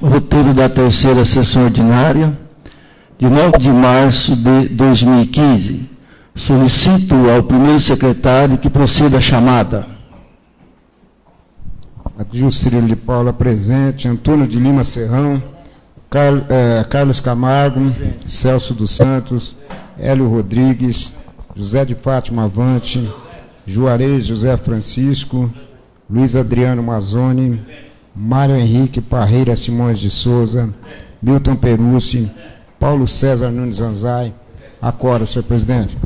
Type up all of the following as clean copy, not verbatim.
Roteiro da terceira sessão ordinária, de 9 de março de 2015. Solicito ao primeiro secretário que proceda a chamada. Adil Cirilo de Paula presente, Antônio de Lima Serrão, Carlos Camargo, Celso dos Santos, Hélio Rodrigues, José de Fátima Avante, Juarez José Francisco, Luiz Adriano Mazzoni, Mário Henrique Parreira Simões de Souza, Milton Perucci, Paulo César Nunes Anzai. Acordo, senhor presidente.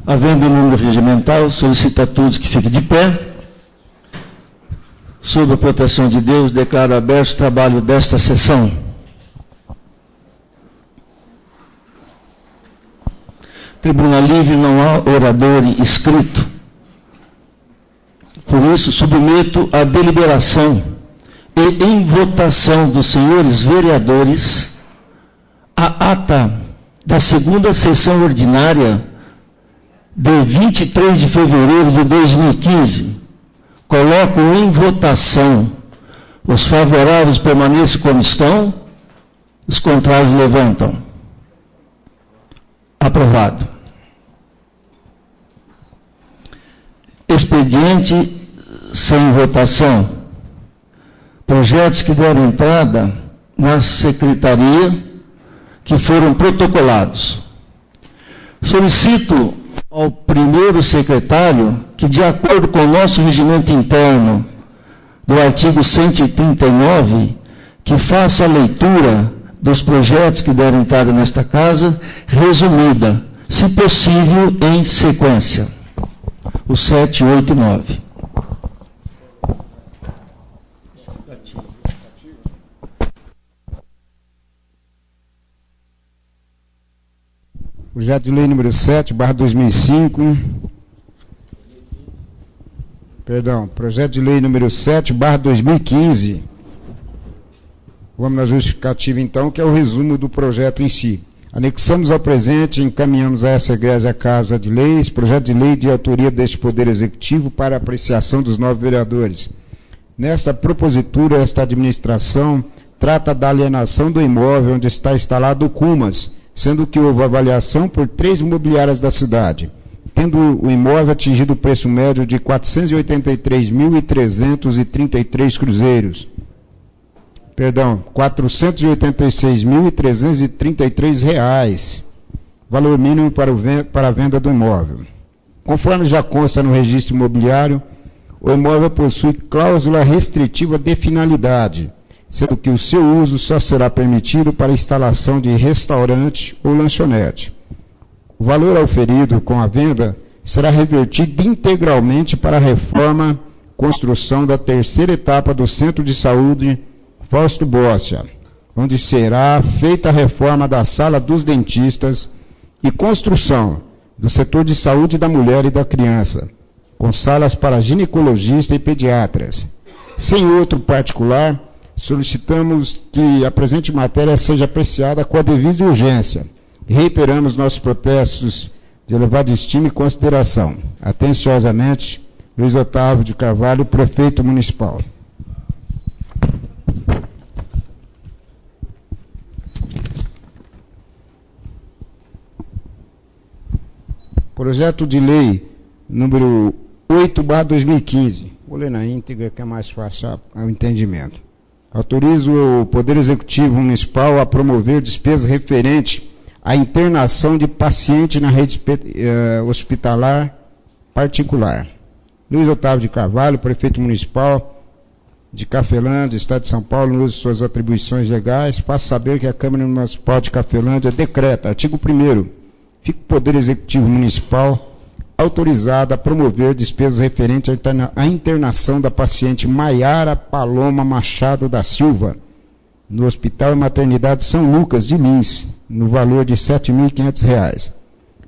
Havendo o número regimental, solicito a todos que fiquem de pé. Sob a proteção de Deus, declaro aberto o trabalho desta sessão. Tribuna livre, não há orador inscrito. Por isso, submeto à deliberação e em votação dos senhores vereadores a ata da segunda sessão ordinária de 23 de fevereiro de 2015. Coloco em votação. Os favoráveis permaneçam como estão, os contrários levantam. Aprovado. Expediente sem votação. Projetos que deram entrada na secretaria, que foram protocolados. Solicito ao primeiro secretário que, de acordo com o nosso regimento interno do artigo 139, que faça a leitura dos projetos que deram entrada nesta casa, resumida, se possível, em sequência. O 7, 8 e 9. Projeto de lei número 7, /2005. Perdão, projeto de lei número 7, /2015. Vamos na justificativa, então, que é o resumo do projeto em si. Anexamos ao presente e encaminhamos a essa egrégia Casa de Leis, projeto de lei de autoria deste Poder Executivo para apreciação dos 9 vereadores. Nesta propositura, esta administração trata da alienação do imóvel onde está instalado o CUMAS, sendo que houve avaliação por 3 imobiliárias da cidade, tendo o imóvel atingido o preço médio de R$ 483.333 cruzeiros. Perdão, R$ 486.333 reais, valor mínimo para a venda do imóvel. Conforme já consta no registro imobiliário, o imóvel possui cláusula restritiva de finalidade, sendo que o seu uso só será permitido para instalação de restaurante ou lanchonete. O valor auferido com a venda será revertido integralmente para a reforma, construção da terceira etapa do Centro de Saúde Fausto Boscia, onde será feita a reforma da Sala dos Dentistas e construção do setor de saúde da mulher e da criança, com salas para ginecologista e pediatras. Sem outro particular, solicitamos que a presente matéria seja apreciada com a devida urgência. Reiteramos nossos protestos de elevada estima e consideração. Atenciosamente, Luiz Otávio de Carvalho, prefeito municipal. Projeto de lei número 8/2015. Vou ler na íntegra, que é mais fácil o entendimento. Autoriza o Poder Executivo Municipal a promover despesas referentes à internação de paciente na rede hospitalar particular. Luiz Otávio de Carvalho, prefeito municipal de Cafelândia, Estado de São Paulo, no uso de suas atribuições legais, faz saber que a Câmara Municipal de Cafelândia decreta, artigo 1º, fica o Poder Executivo Municipal autorizado a promover despesas referentes à internação da paciente Maiara Paloma Machado da Silva, no Hospital e Maternidade São Lucas de Lins, no valor de R$ 7.500.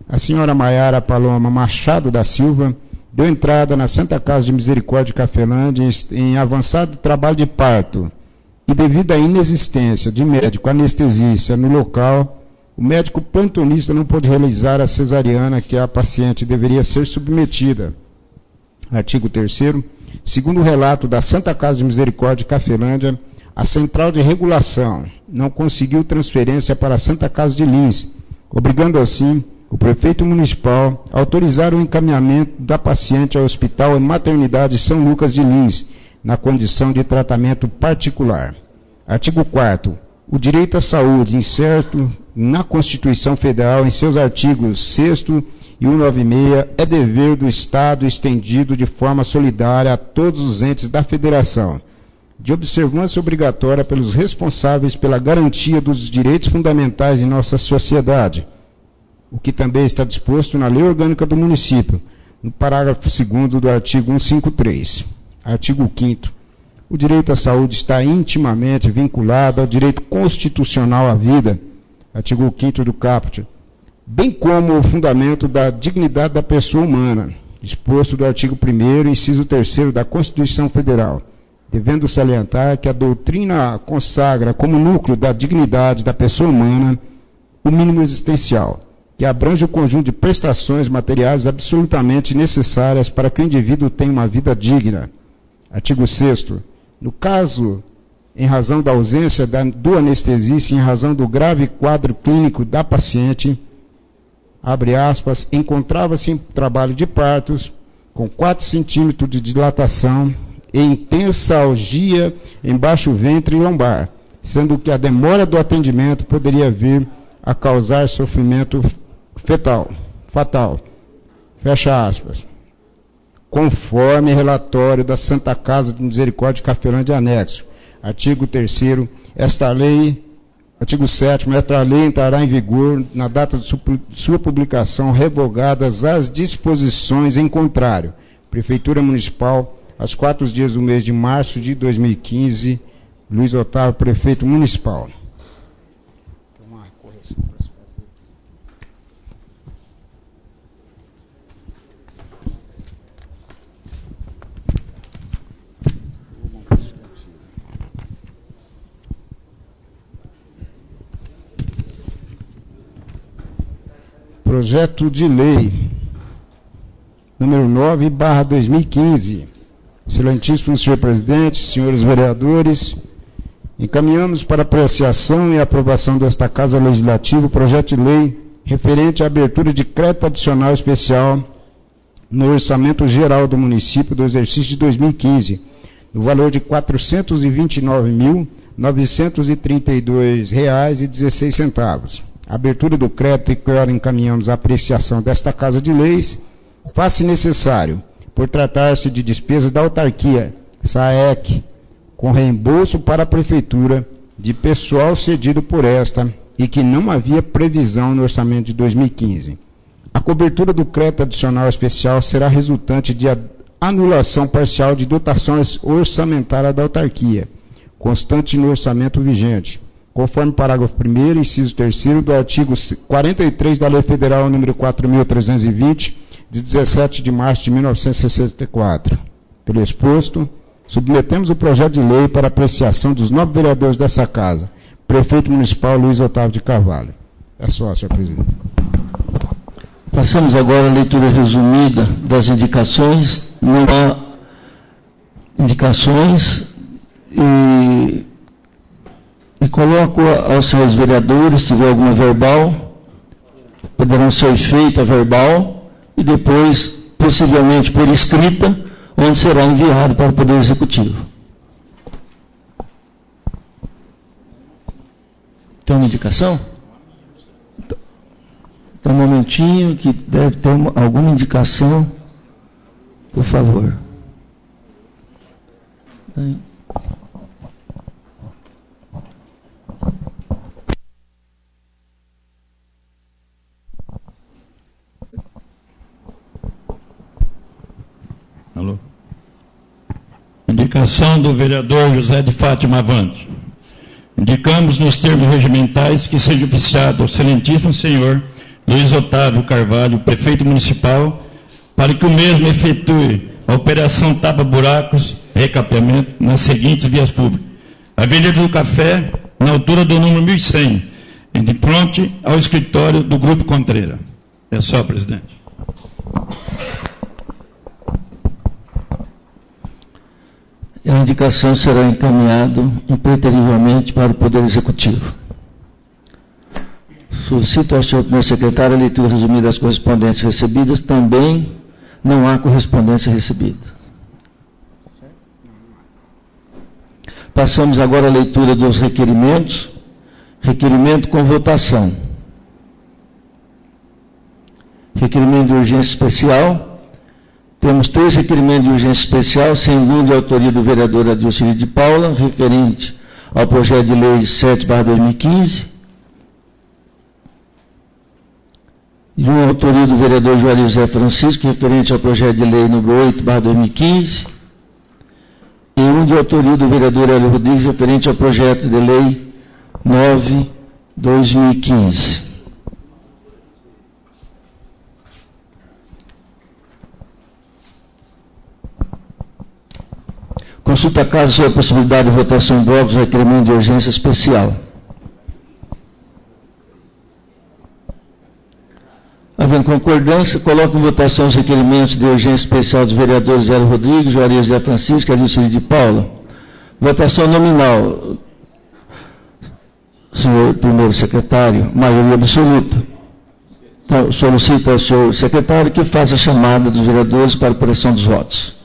A senhora Maiara Paloma Machado da Silva deu entrada na Santa Casa de Misericórdia de Cafelândia em avançado trabalho de parto e, devido à inexistência de médico anestesista no local, o médico plantonista não pôde realizar a cesariana que a paciente deveria ser submetida. Artigo 3º. Segundo o relato da Santa Casa de Misericórdia de Cafelândia, a Central de Regulação não conseguiu transferência para a Santa Casa de Lins, obrigando assim o prefeito municipal a autorizar o encaminhamento da paciente ao Hospital e Maternidade São Lucas de Lins, na condição de tratamento particular. Artigo 4º. O direito à saúde, incerto na Constituição Federal, em seus artigos 6º e 196, é dever do Estado estendido de forma solidária a todos os entes da Federação, de observância obrigatória pelos responsáveis pela garantia dos direitos fundamentais em nossa sociedade, o que também está disposto na Lei Orgânica do Município, no parágrafo 2º do artigo 153. Artigo 5º. O direito à saúde está intimamente vinculado ao direito constitucional à vida, artigo 5º do caput, bem como o fundamento da dignidade da pessoa humana, disposto do artigo 1º, inciso 3º da Constituição Federal, devendo salientar que a doutrina consagra como núcleo da dignidade da pessoa humana o mínimo existencial, que abrange o conjunto de prestações materiais absolutamente necessárias para que o indivíduo tenha uma vida digna. Artigo 6º. No caso, em razão da ausência do anestesista, em razão do grave quadro clínico da paciente, abre aspas, encontrava-se em trabalho de partos, com 4 centímetros de dilatação e intensa algia em baixo ventre e lombar, sendo que a demora do atendimento poderia vir a causar sofrimento fatal. Fecha aspas. Conforme relatório da Santa Casa de Misericórdia de Cafelândia Anexo. Artigo 3º, esta lei, artigo 7º, esta lei entrará em vigor na data de sua publicação, revogadas as disposições em contrário. Prefeitura Municipal, aos 4 dias do mês de março de 2015, Luiz Otávio, Prefeito Municipal. Projeto de Lei número 9/2015. Excelentíssimo senhor presidente, senhores vereadores, encaminhamos para apreciação e aprovação desta Casa Legislativa o projeto de lei referente à abertura de crédito adicional especial no orçamento geral do município do exercício de 2015, no valor de R$ 429.932,16. A abertura do crédito que agora encaminhamos à apreciação desta Casa de Leis faz-se necessário, por tratar-se de despesas da autarquia, SAEC, com reembolso para a Prefeitura de pessoal cedido por esta e que não havia previsão no orçamento de 2015. A cobertura do crédito adicional especial será resultante de anulação parcial de dotações orçamentárias da autarquia, constante no orçamento vigente, conforme parágrafo 1º, inciso 3º do artigo 43 da Lei Federal número 4.320, de 17 de março de 1964. Pelo exposto, submetemos o projeto de lei para apreciação dos 9 vereadores dessa Casa. Prefeito Municipal Luiz Otávio de Carvalho. É só, senhor presidente. Passamos agora à leitura resumida das indicações. Não há indicações e coloco aos senhores vereadores, se tiver alguma verbal, poderão ser feita verbal e depois, possivelmente por escrita, onde será enviado para o Poder Executivo. Tem uma indicação? Então, um momentinho, que deve ter alguma indicação, por favor. Tem. Alô? Indicação do vereador José de Fátima Avante. Indicamos nos termos regimentais que seja oficiado ao excelentíssimo senhor Luiz Otávio Carvalho, prefeito municipal, para que o mesmo efetue a operação tapa-buracos, recapeamento, nas seguintes vias públicas. Avenida do Café, na altura do número 1100, de frente ao escritório do Grupo Contreira. É só, presidente. A indicação será encaminhada impreterivelmente para o Poder Executivo. Solicito ao senhor primeiro secretário a leitura resumida das correspondências recebidas. Também não há correspondência recebida. Passamos agora à leitura dos requerimentos. Requerimento com votação. Requerimento de urgência especial. Temos 3 requerimentos de urgência especial, sendo um de autoria do vereador Adilcílio de Paula, referente ao projeto de lei 7/2015, e uma autoria do vereador Juarez José Francisco, referente ao projeto de lei número 8/2015, e um de autoria do vereador Hélio Rodrigues, referente ao projeto de lei 9/2015. Consulta a casa sobre a possibilidade de votação em blocos do requerimento de urgência especial. Havendo concordância, coloco em votação os requerimentos de urgência especial dos vereadores Hélio Rodrigues, Juarez José Francisco e Adilcílio de Paula. Votação nominal. Senhor primeiro secretário, maioria absoluta. Então, solicito ao senhor secretário que faça a chamada dos vereadores para a apuração dos votos.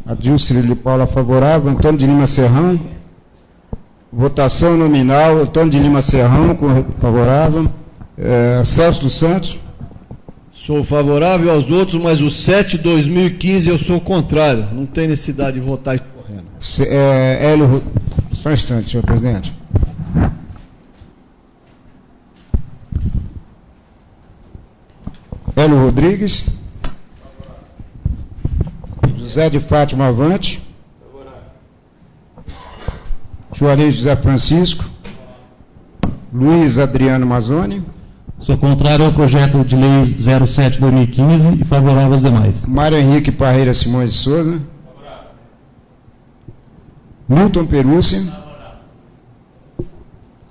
Adilcílio de Paula favorável. Antônio de Lima Serrão. Votação nominal. Antônio de Lima Serrão favorável. Celso dos Santos. Sou favorável aos outros, mas o 7/2015 eu sou contrário. Não tem necessidade de votar escorrendo. Hélio, só um instante, senhor presidente. Hélio Rodrigues. José de Fátima Avante. Juarez José Francisco. Luiz Adriano Mazzoni. Sou contrário ao projeto de lei 07/2015 e favorável aos demais. Mário Henrique Parreira Simões de Souza. Milton Perucci.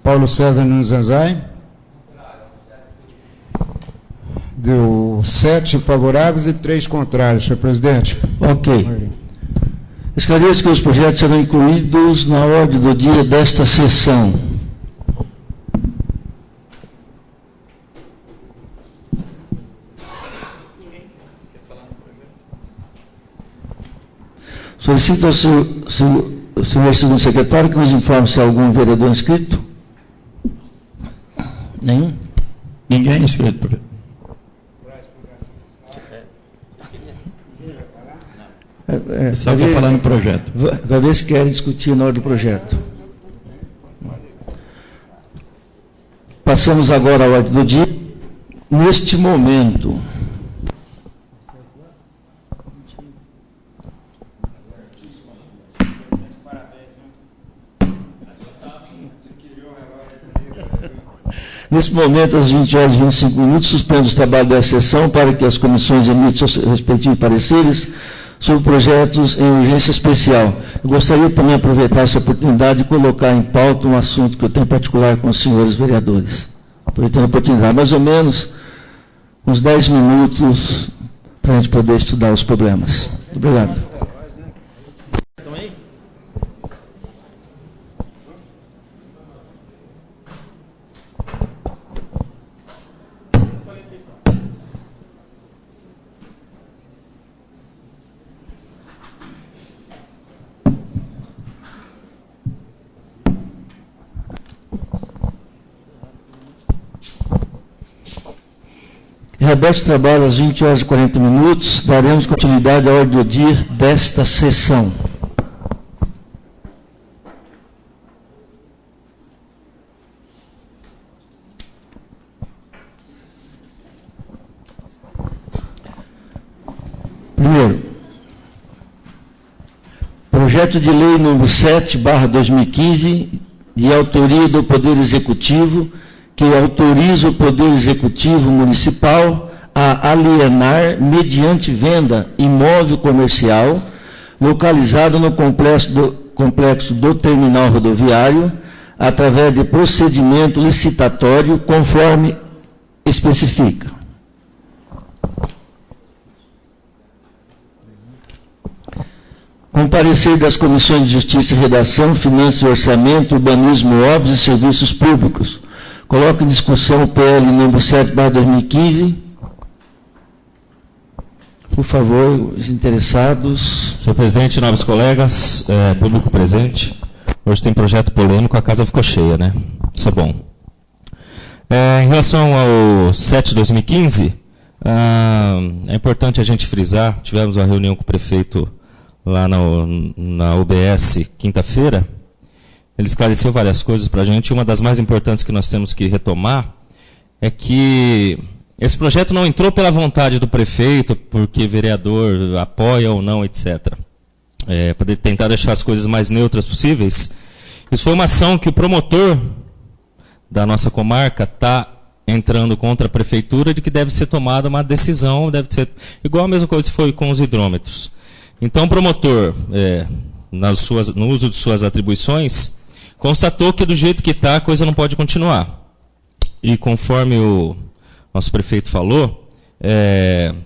Paulo César Nunes Zanzai. Deu 7 favoráveis e 3 contrários, senhor presidente. Ok. Esclareço que os projetos serão incluídos na ordem do dia desta sessão. Solicito ao senhor segundo secretário que nos informe se há algum vereador inscrito. Nenhum? Ninguém inscrito, prefeito. Só para falar no projeto. Vai ver se querem discutir na hora do projeto. Passamos agora à ordem do dia. Neste momento, às 20h25, suspendo os trabalhos da sessão para que as comissões emitam seus respectivos pareceres sobre projetos em urgência especial. Eu gostaria também de aproveitar essa oportunidade de colocar em pauta um assunto que eu tenho em particular com os senhores vereadores. Aproveitando a oportunidade, mais ou menos uns 10 minutos para a gente poder estudar os problemas. Obrigado. Reaberto o trabalho às 20h40, daremos continuidade à ordem do dia desta sessão. Primeiro, projeto de lei número 7/2015, de autoria do Poder Executivo, que autoriza o Poder Executivo Municipal a alienar, mediante venda, imóvel comercial localizado no complexo do terminal rodoviário, através de procedimento licitatório, conforme especifica. Com parecer das comissões de Justiça e Redação, Finanças e Orçamento, Urbanismo, Obras e Serviços Públicos. Coloco em discussão o PL número 7/2015. Por favor, os interessados. Senhor presidente, nobres colegas, público presente, hoje tem projeto polêmico, a casa ficou cheia, né? Isso é bom. Em relação ao 7/2015, é importante a gente frisar, tivemos uma reunião com o prefeito lá na UBS quinta-feira, ele esclareceu várias coisas para a gente, e uma das mais importantes que nós temos que retomar é que esse projeto não entrou pela vontade do prefeito, porque vereador apoia ou não, etc. Para tentar deixar as coisas mais neutras possíveis, isso foi uma ação que o promotor da nossa comarca está entrando contra a prefeitura de que deve ser tomada uma decisão, deve ser igual a mesma coisa que foi com os hidrômetros. Então o promotor, no uso de suas atribuições, constatou que do jeito que está a coisa não pode continuar. E conforme o nosso prefeito falou,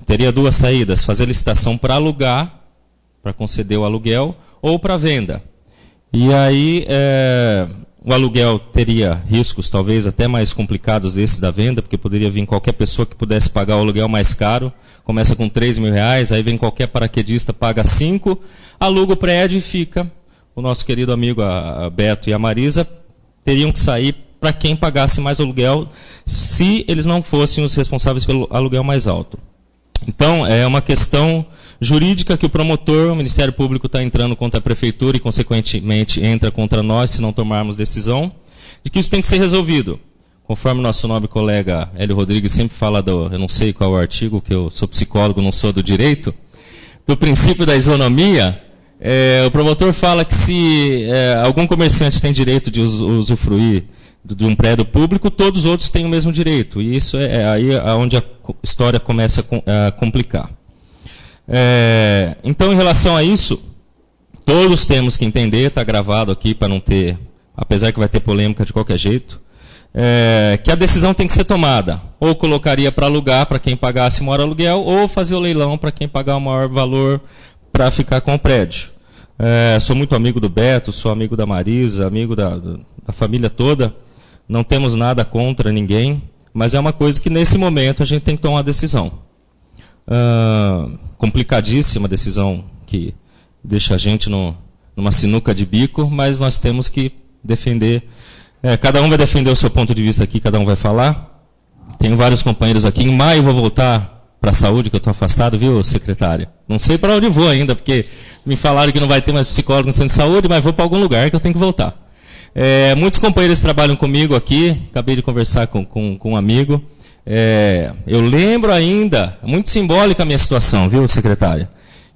teria duas saídas: fazer licitação para alugar, para conceder o aluguel, ou para venda. E aí o aluguel teria riscos talvez até mais complicados desses da venda, porque poderia vir qualquer pessoa que pudesse pagar o aluguel mais caro, começa com R$3.000, aí vem qualquer paraquedista, paga 5, aluga o prédio e fica. O nosso querido amigo a Beto e a Marisa teriam que sair para quem pagasse mais aluguel, se eles não fossem os responsáveis pelo aluguel mais alto. Então, é uma questão jurídica que o promotor, o Ministério Público, está entrando contra a Prefeitura e, consequentemente, entra contra nós, se não tomarmos decisão, de que isso tem que ser resolvido. Conforme o nosso nobre colega Hélio Rodrigues sempre fala eu não sei qual é o artigo, que eu sou psicólogo, não sou do direito, do princípio da isonomia, o promotor fala que se algum comerciante tem direito de usufruir de um prédio público, todos os outros têm o mesmo direito. E isso é aí onde a história começa a complicar. Então, em relação a isso, todos temos que entender, está gravado aqui para não ter, apesar que vai ter polêmica de qualquer jeito, que a decisão tem que ser tomada. Ou colocaria para alugar para quem pagasse maior aluguel, ou fazer o leilão para quem pagar o maior valor para ficar com o prédio. Sou muito amigo do Beto, sou amigo da Marisa, amigo da família toda. Não temos nada contra ninguém, mas é uma coisa que nesse momento a gente tem que tomar uma decisão. Complicadíssima decisão que deixa a gente numa sinuca de bico, mas nós temos que defender. Cada um vai defender o seu ponto de vista aqui, cada um vai falar. Tenho vários companheiros aqui. Em maio vou voltar para a saúde, que eu estou afastado, viu, secretária? Não sei para onde vou ainda, porque me falaram que não vai ter mais psicólogo no centro de saúde, mas vou para algum lugar que eu tenho que voltar. Muitos companheiros trabalham comigo aqui, acabei de conversar com um amigo. Eu lembro ainda, muito simbólica a minha situação, viu, secretária?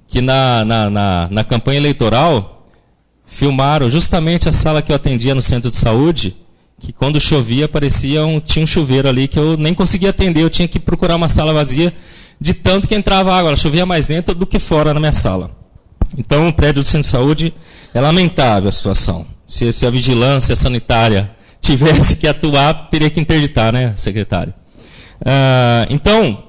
Que na campanha eleitoral, filmaram justamente a sala que eu atendia no centro de saúde, que quando chovia tinha um chuveiro ali que eu nem conseguia atender, eu tinha que procurar uma sala vazia, de tanto que entrava água, ela chovia mais dentro do que fora na minha sala. Então o prédio do centro de saúde é lamentável a situação. Se a vigilância sanitária tivesse que atuar, teria que interditar, né, secretário? Então,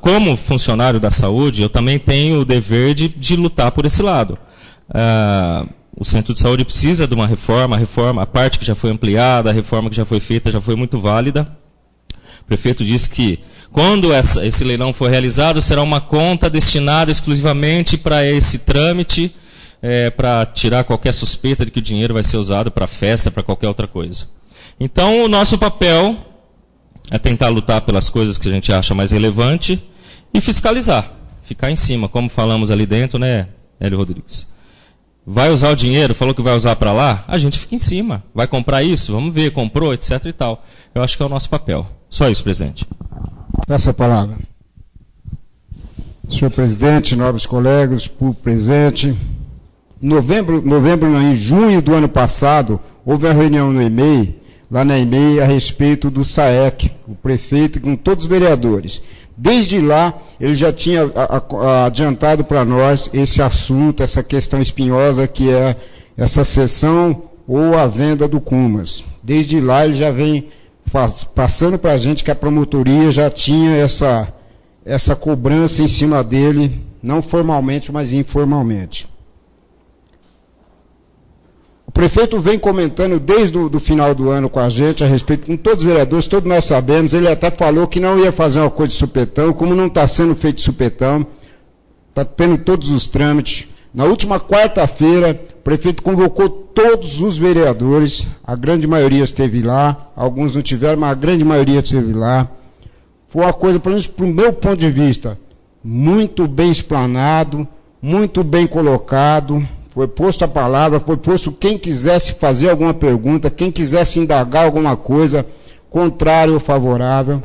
como funcionário da saúde, eu também tenho o dever de lutar por esse lado. O centro de saúde precisa de uma reforma, a parte que já foi ampliada, a reforma que já foi feita já foi muito válida. O prefeito disse que quando esse leilão for realizado, será uma conta destinada exclusivamente para esse trâmite, para tirar qualquer suspeita de que o dinheiro vai ser usado para festa, para qualquer outra coisa. Então, o nosso papel é tentar lutar pelas coisas que a gente acha mais relevante e fiscalizar, ficar em cima, como falamos ali dentro, né, Hélio Rodrigues? Vai usar o dinheiro, falou que vai usar para lá, a gente fica em cima. Vai comprar isso? Vamos ver, comprou, etc. e tal. Eu acho que é o nosso papel. Só isso, presidente. Peço a palavra. Senhor presidente, nobres colegas, público presente. Em junho do ano passado, houve uma reunião no EMEI, lá na EMEI, a respeito do SAEC, o prefeito com todos os vereadores. Desde lá, ele já tinha adiantado para nós esse assunto, essa questão espinhosa que é essa cessão ou a venda do Cumas. Desde lá, ele já vem passando para a gente que a promotoria já tinha essa cobrança em cima dele, não formalmente, mas informalmente. O prefeito vem comentando desde o final do ano com a gente, a respeito, com todos os vereadores, todos nós sabemos, ele até falou que não ia fazer uma coisa de supetão, como não está sendo feito de supetão, está tendo todos os trâmites. Na última quarta-feira, o prefeito convocou todos os vereadores, a grande maioria esteve lá, alguns não tiveram, mas a grande maioria esteve lá. Foi uma coisa, pelo menos para o meu ponto de vista, muito bem explanado, muito bem colocado, foi posto a palavra, foi posto quem quisesse fazer alguma pergunta, quem quisesse indagar alguma coisa, contrário ou favorável.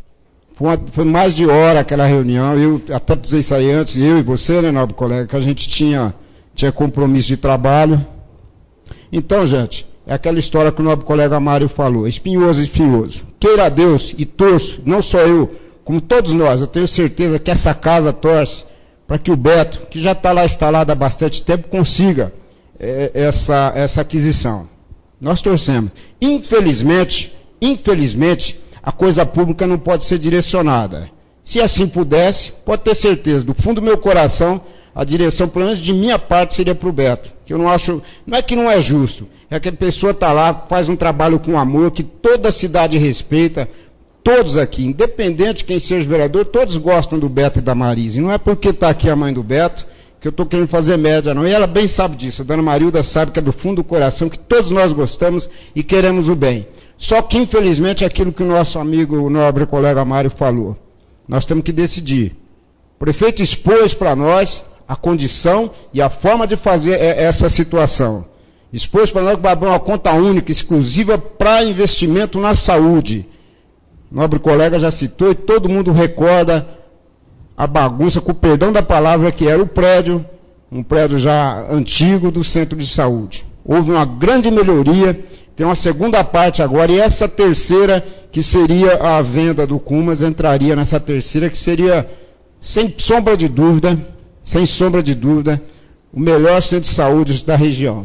Foi mais de hora aquela reunião, eu até precisei sair antes, eu e você, né, nobre colega, que a gente tinha compromisso de trabalho. Então, gente, é aquela história que o nobre colega Mário falou, espinhoso, espinhoso. Queira Deus e torço, não só eu, como todos nós, eu tenho certeza que essa casa torce para que o Beto, que já está lá instalado há bastante tempo, consiga essa aquisição. Nós torcemos. Infelizmente, a coisa pública não pode ser direcionada. Se assim pudesse, pode ter certeza, do fundo do meu coração, a direção, pelo menos de minha parte, seria para o Beto. Que eu não acho, não é que não é justo, é que a pessoa está lá, faz um trabalho com amor, que toda a cidade respeita, todos aqui, independente de quem seja vereador, todos gostam do Beto e da Marisa. E não é porque está aqui a mãe do Beto que eu estou querendo fazer média, não. E ela bem sabe disso. A dona Marilda sabe que é do fundo do coração, que todos nós gostamos e queremos o bem. Só que, infelizmente, é aquilo que o nosso amigo, o nobre colega Mário falou. Nós temos que decidir. O prefeito expôs para nós a condição e a forma de fazer essa situação. Expôs para nós que vai abrir uma conta única, exclusiva para investimento na saúde. O nobre colega já citou e todo mundo recorda a bagunça, com o perdão da palavra, que era o prédio, um prédio já antigo do centro de saúde. Houve uma grande melhoria, tem uma segunda parte agora, e essa terceira, que seria a venda do Cumas, entraria nessa terceira, que seria, sem sombra de dúvida, o melhor centro de saúde da região.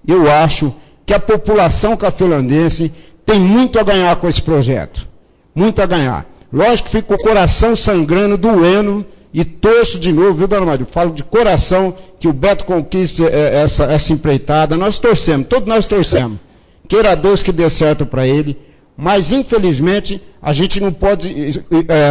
Eu acho que a população cafelandense tem muito a ganhar com esse projeto. Muito a ganhar. Lógico que fico com o coração sangrando, doendo, e torço de novo, viu, dona Maria? Falo de coração que o Beto conquiste essa empreitada. Nós torcemos, todos nós torcemos. Queira Deus que dê certo para ele, mas infelizmente a gente não pode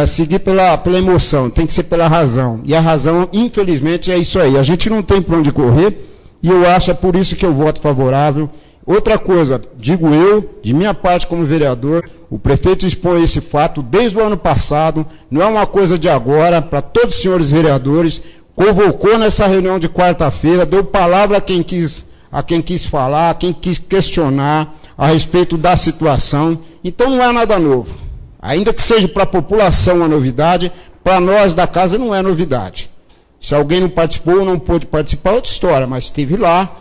seguir pela emoção, tem que ser pela razão. E a razão, infelizmente, é isso aí. A gente não tem para onde correr, e eu acho, é por isso que eu voto favorável. Outra coisa, digo eu, de minha parte como vereador, o prefeito expõe esse fato desde o ano passado, não é uma coisa de agora, para todos os senhores vereadores, convocou nessa reunião de quarta-feira, deu palavra a quem quis falar, a quem quis questionar a respeito da situação. Então não é nada novo. Ainda que seja para a população uma novidade, para nós da casa não é novidade. Se alguém não participou ou não pôde participar, é outra história, mas esteve lá.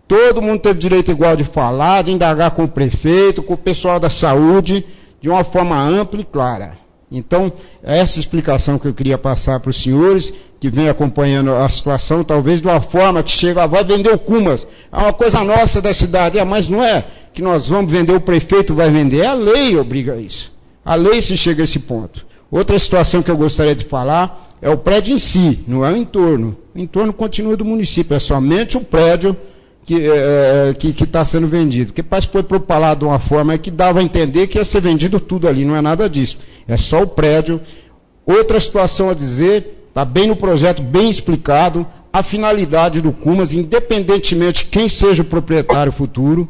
Todo mundo teve direito igual de falar, de indagar com o prefeito, com o pessoal da saúde, de uma forma ampla e clara. Então, essa explicação que eu queria passar para os senhores, que vem acompanhando a situação, talvez de uma forma que chega, vai vender o Cumas. É uma coisa nossa da cidade, mas não é que nós vamos vender, o prefeito vai vender. A lei obriga a isso. A lei se chega a esse ponto. Outra situação que eu gostaria de falar é o prédio em si, não é o entorno. O entorno continua do município, é somente o prédio que está sendo vendido. Porque parece que foi propalado de uma forma que dava a entender que ia ser vendido tudo ali, não é nada disso. É só o prédio. Outra situação a dizer, está bem no projeto, bem explicado, a finalidade do Cumas, independentemente de quem seja o proprietário futuro,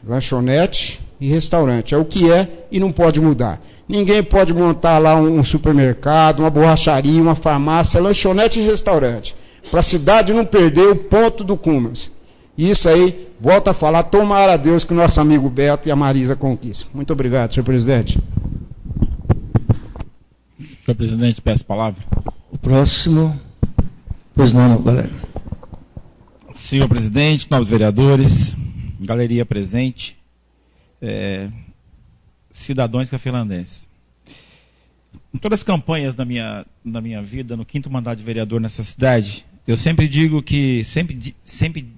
lanchonete e restaurante. É o que é e não pode mudar. Ninguém pode montar lá um supermercado, uma borracharia, uma farmácia, lanchonete e restaurante. Para a cidade não perder o ponto do Cumas. Isso aí, volta a falar, tomara a Deus que o nosso amigo Beto e a Marisa conquistem. Muito obrigado, senhor presidente. Senhor presidente, peço a palavra. O próximo. Pois não, galera. Senhor presidente, novos vereadores, galeria presente, cidadãos cafelandenses. Em todas as campanhas da minha vida, no 5º mandato de vereador nessa cidade, eu sempre digo que, sempre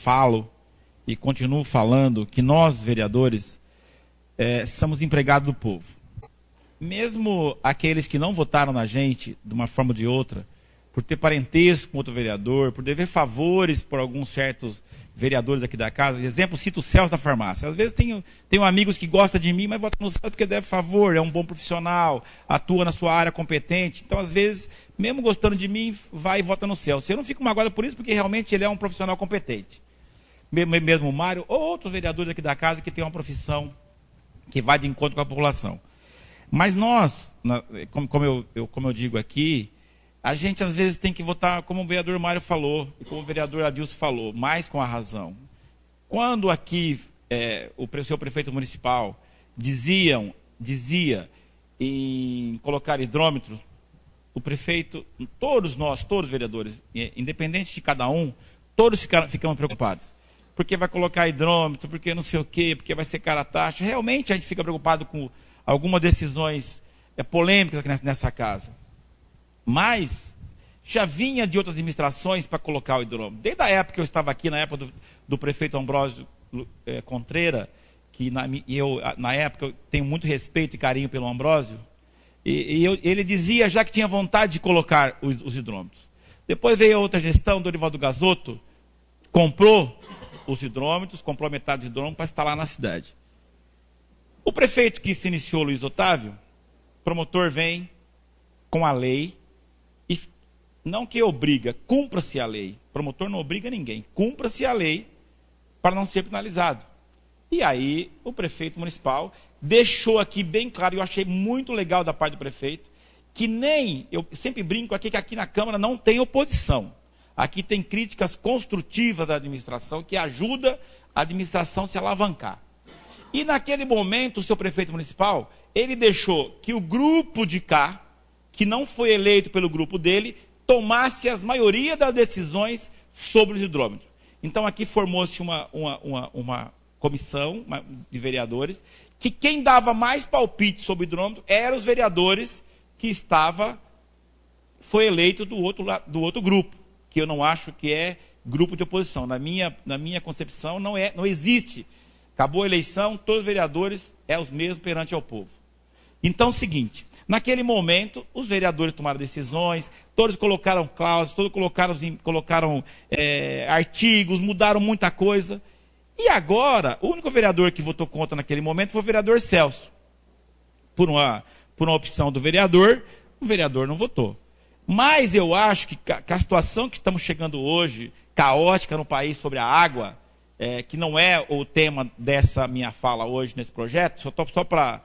falo e continuo falando que nós, vereadores, somos empregados do povo. Mesmo aqueles que não votaram na gente, de uma forma ou de outra, por ter parentesco com outro vereador, por dever favores por alguns certos vereadores aqui da casa. Exemplo, cito o Celso da farmácia. Às vezes tenho amigos que gostam de mim, mas votam no Celso porque deve favor, é um bom profissional, atua na sua área competente. Então, às vezes, mesmo gostando de mim, vai e vota no Celso. Eu não fico magoado por isso, porque realmente ele é um profissional competente. Mesmo o Mário, ou outros vereadores aqui da casa que têm uma profissão que vai de encontro com a população. Mas nós, como eu digo aqui, a gente às vezes tem que votar como o vereador Mário falou, e como o vereador Adilson falou, mais com a razão. Quando aqui o seu prefeito municipal dizia em colocar hidrômetro, o prefeito, todos nós, todos os vereadores, independente de cada um, todos ficamos preocupados. Porque vai colocar hidrômetro, porque não sei o quê, porque vai secar a taxa. Realmente a gente fica preocupado com algumas decisões polêmicas aqui nessa casa. Mas já vinha de outras administrações para colocar o hidrômetro. Desde a época que eu estava aqui, na época do prefeito Ambrósio Contreira, que na época eu tenho muito respeito e carinho pelo Ambrósio, ele dizia já que tinha vontade de colocar os hidrômetros. Depois veio a outra gestão, do Orivaldo Gasotto, comprou os hidrômetros, comprou metade dos hidrômetros para instalar na cidade. O prefeito que se iniciou, Luiz Otávio, o promotor vem com a lei, e não que obriga, cumpra-se a lei. O promotor não obriga ninguém, cumpra-se a lei para não ser penalizado. E aí o prefeito municipal deixou aqui bem claro, e eu achei muito legal da parte do prefeito, que eu sempre brinco aqui que aqui na Câmara não tem oposição. Aqui tem críticas construtivas da administração, que ajuda a administração a se alavancar. E naquele momento, o seu prefeito municipal, ele deixou que o grupo de cá, que não foi eleito pelo grupo dele, tomasse as maioria das decisões sobre os hidrômetros. Então aqui formou-se uma comissão de vereadores, que quem dava mais palpite sobre o hidrômetro eram os vereadores que foi eleito do outro grupo, que eu não acho que é grupo de oposição. Na minha concepção, não existe. Acabou a eleição, todos os vereadores os mesmos perante ao povo. Então, é o seguinte, naquele momento, os vereadores tomaram decisões, todos colocaram cláusulas, todos colocaram artigos, mudaram muita coisa. E agora, o único vereador que votou contra naquele momento foi o vereador Celso. Por uma opção do vereador, o vereador não votou. Mas eu acho que a situação que estamos chegando hoje, caótica no país sobre a água, que não é o tema dessa minha fala hoje nesse projeto, só para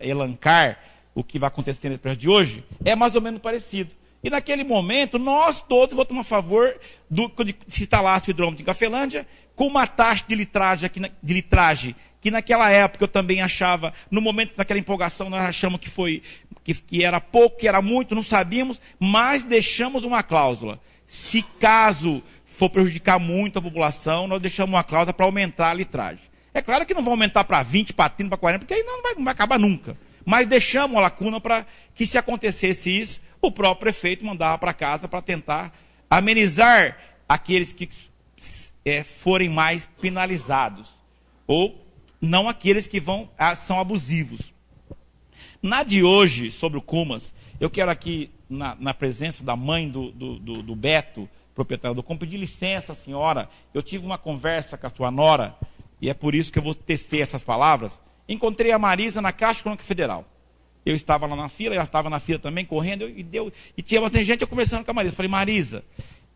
elencar o que vai acontecer nesse projeto de hoje, é mais ou menos parecido. E naquele momento, nós todos votamos a favor de se instalasse o hidrômetro em Cafelândia, com uma taxa de litragem, que naquela época eu também achava, no momento daquela empolgação, nós achamos que era pouco, que era muito, não sabíamos, mas deixamos uma cláusula. Se caso for prejudicar muito a população, nós deixamos uma cláusula para aumentar a litragem. É claro que não vai aumentar para 20, para 30, para 40, porque aí não vai acabar nunca. Mas deixamos uma lacuna para que, se acontecesse isso, o próprio prefeito mandava para casa para tentar amenizar aqueles que forem mais penalizados. Ou não aqueles que são abusivos. Na de hoje, sobre o Cumas, eu quero aqui, na presença da mãe do Beto, proprietário do Cumas, pedir licença, senhora. Eu tive uma conversa com a sua nora, e é por isso que eu vou tecer essas palavras. Encontrei a Marisa na Caixa Econômica Federal. Eu estava lá na fila, ela estava na fila também, correndo, e tinha bastante gente, eu conversando com a Marisa. Falei, Marisa,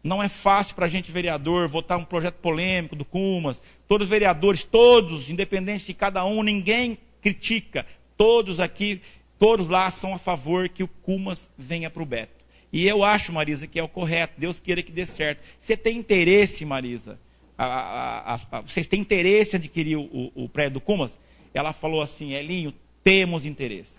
não é fácil para a gente, vereador, votar um projeto polêmico do Cumas. Todos os vereadores, todos, independente de cada um, ninguém critica. Todos aqui, todos lá são a favor que o Cumas venha para o Beto. E eu acho, Marisa, que é o correto. Deus queira que dê certo. Você tem interesse, Marisa? Vocês têm interesse em adquirir o prédio do Cumas? Ela falou assim, Elinho, temos interesse.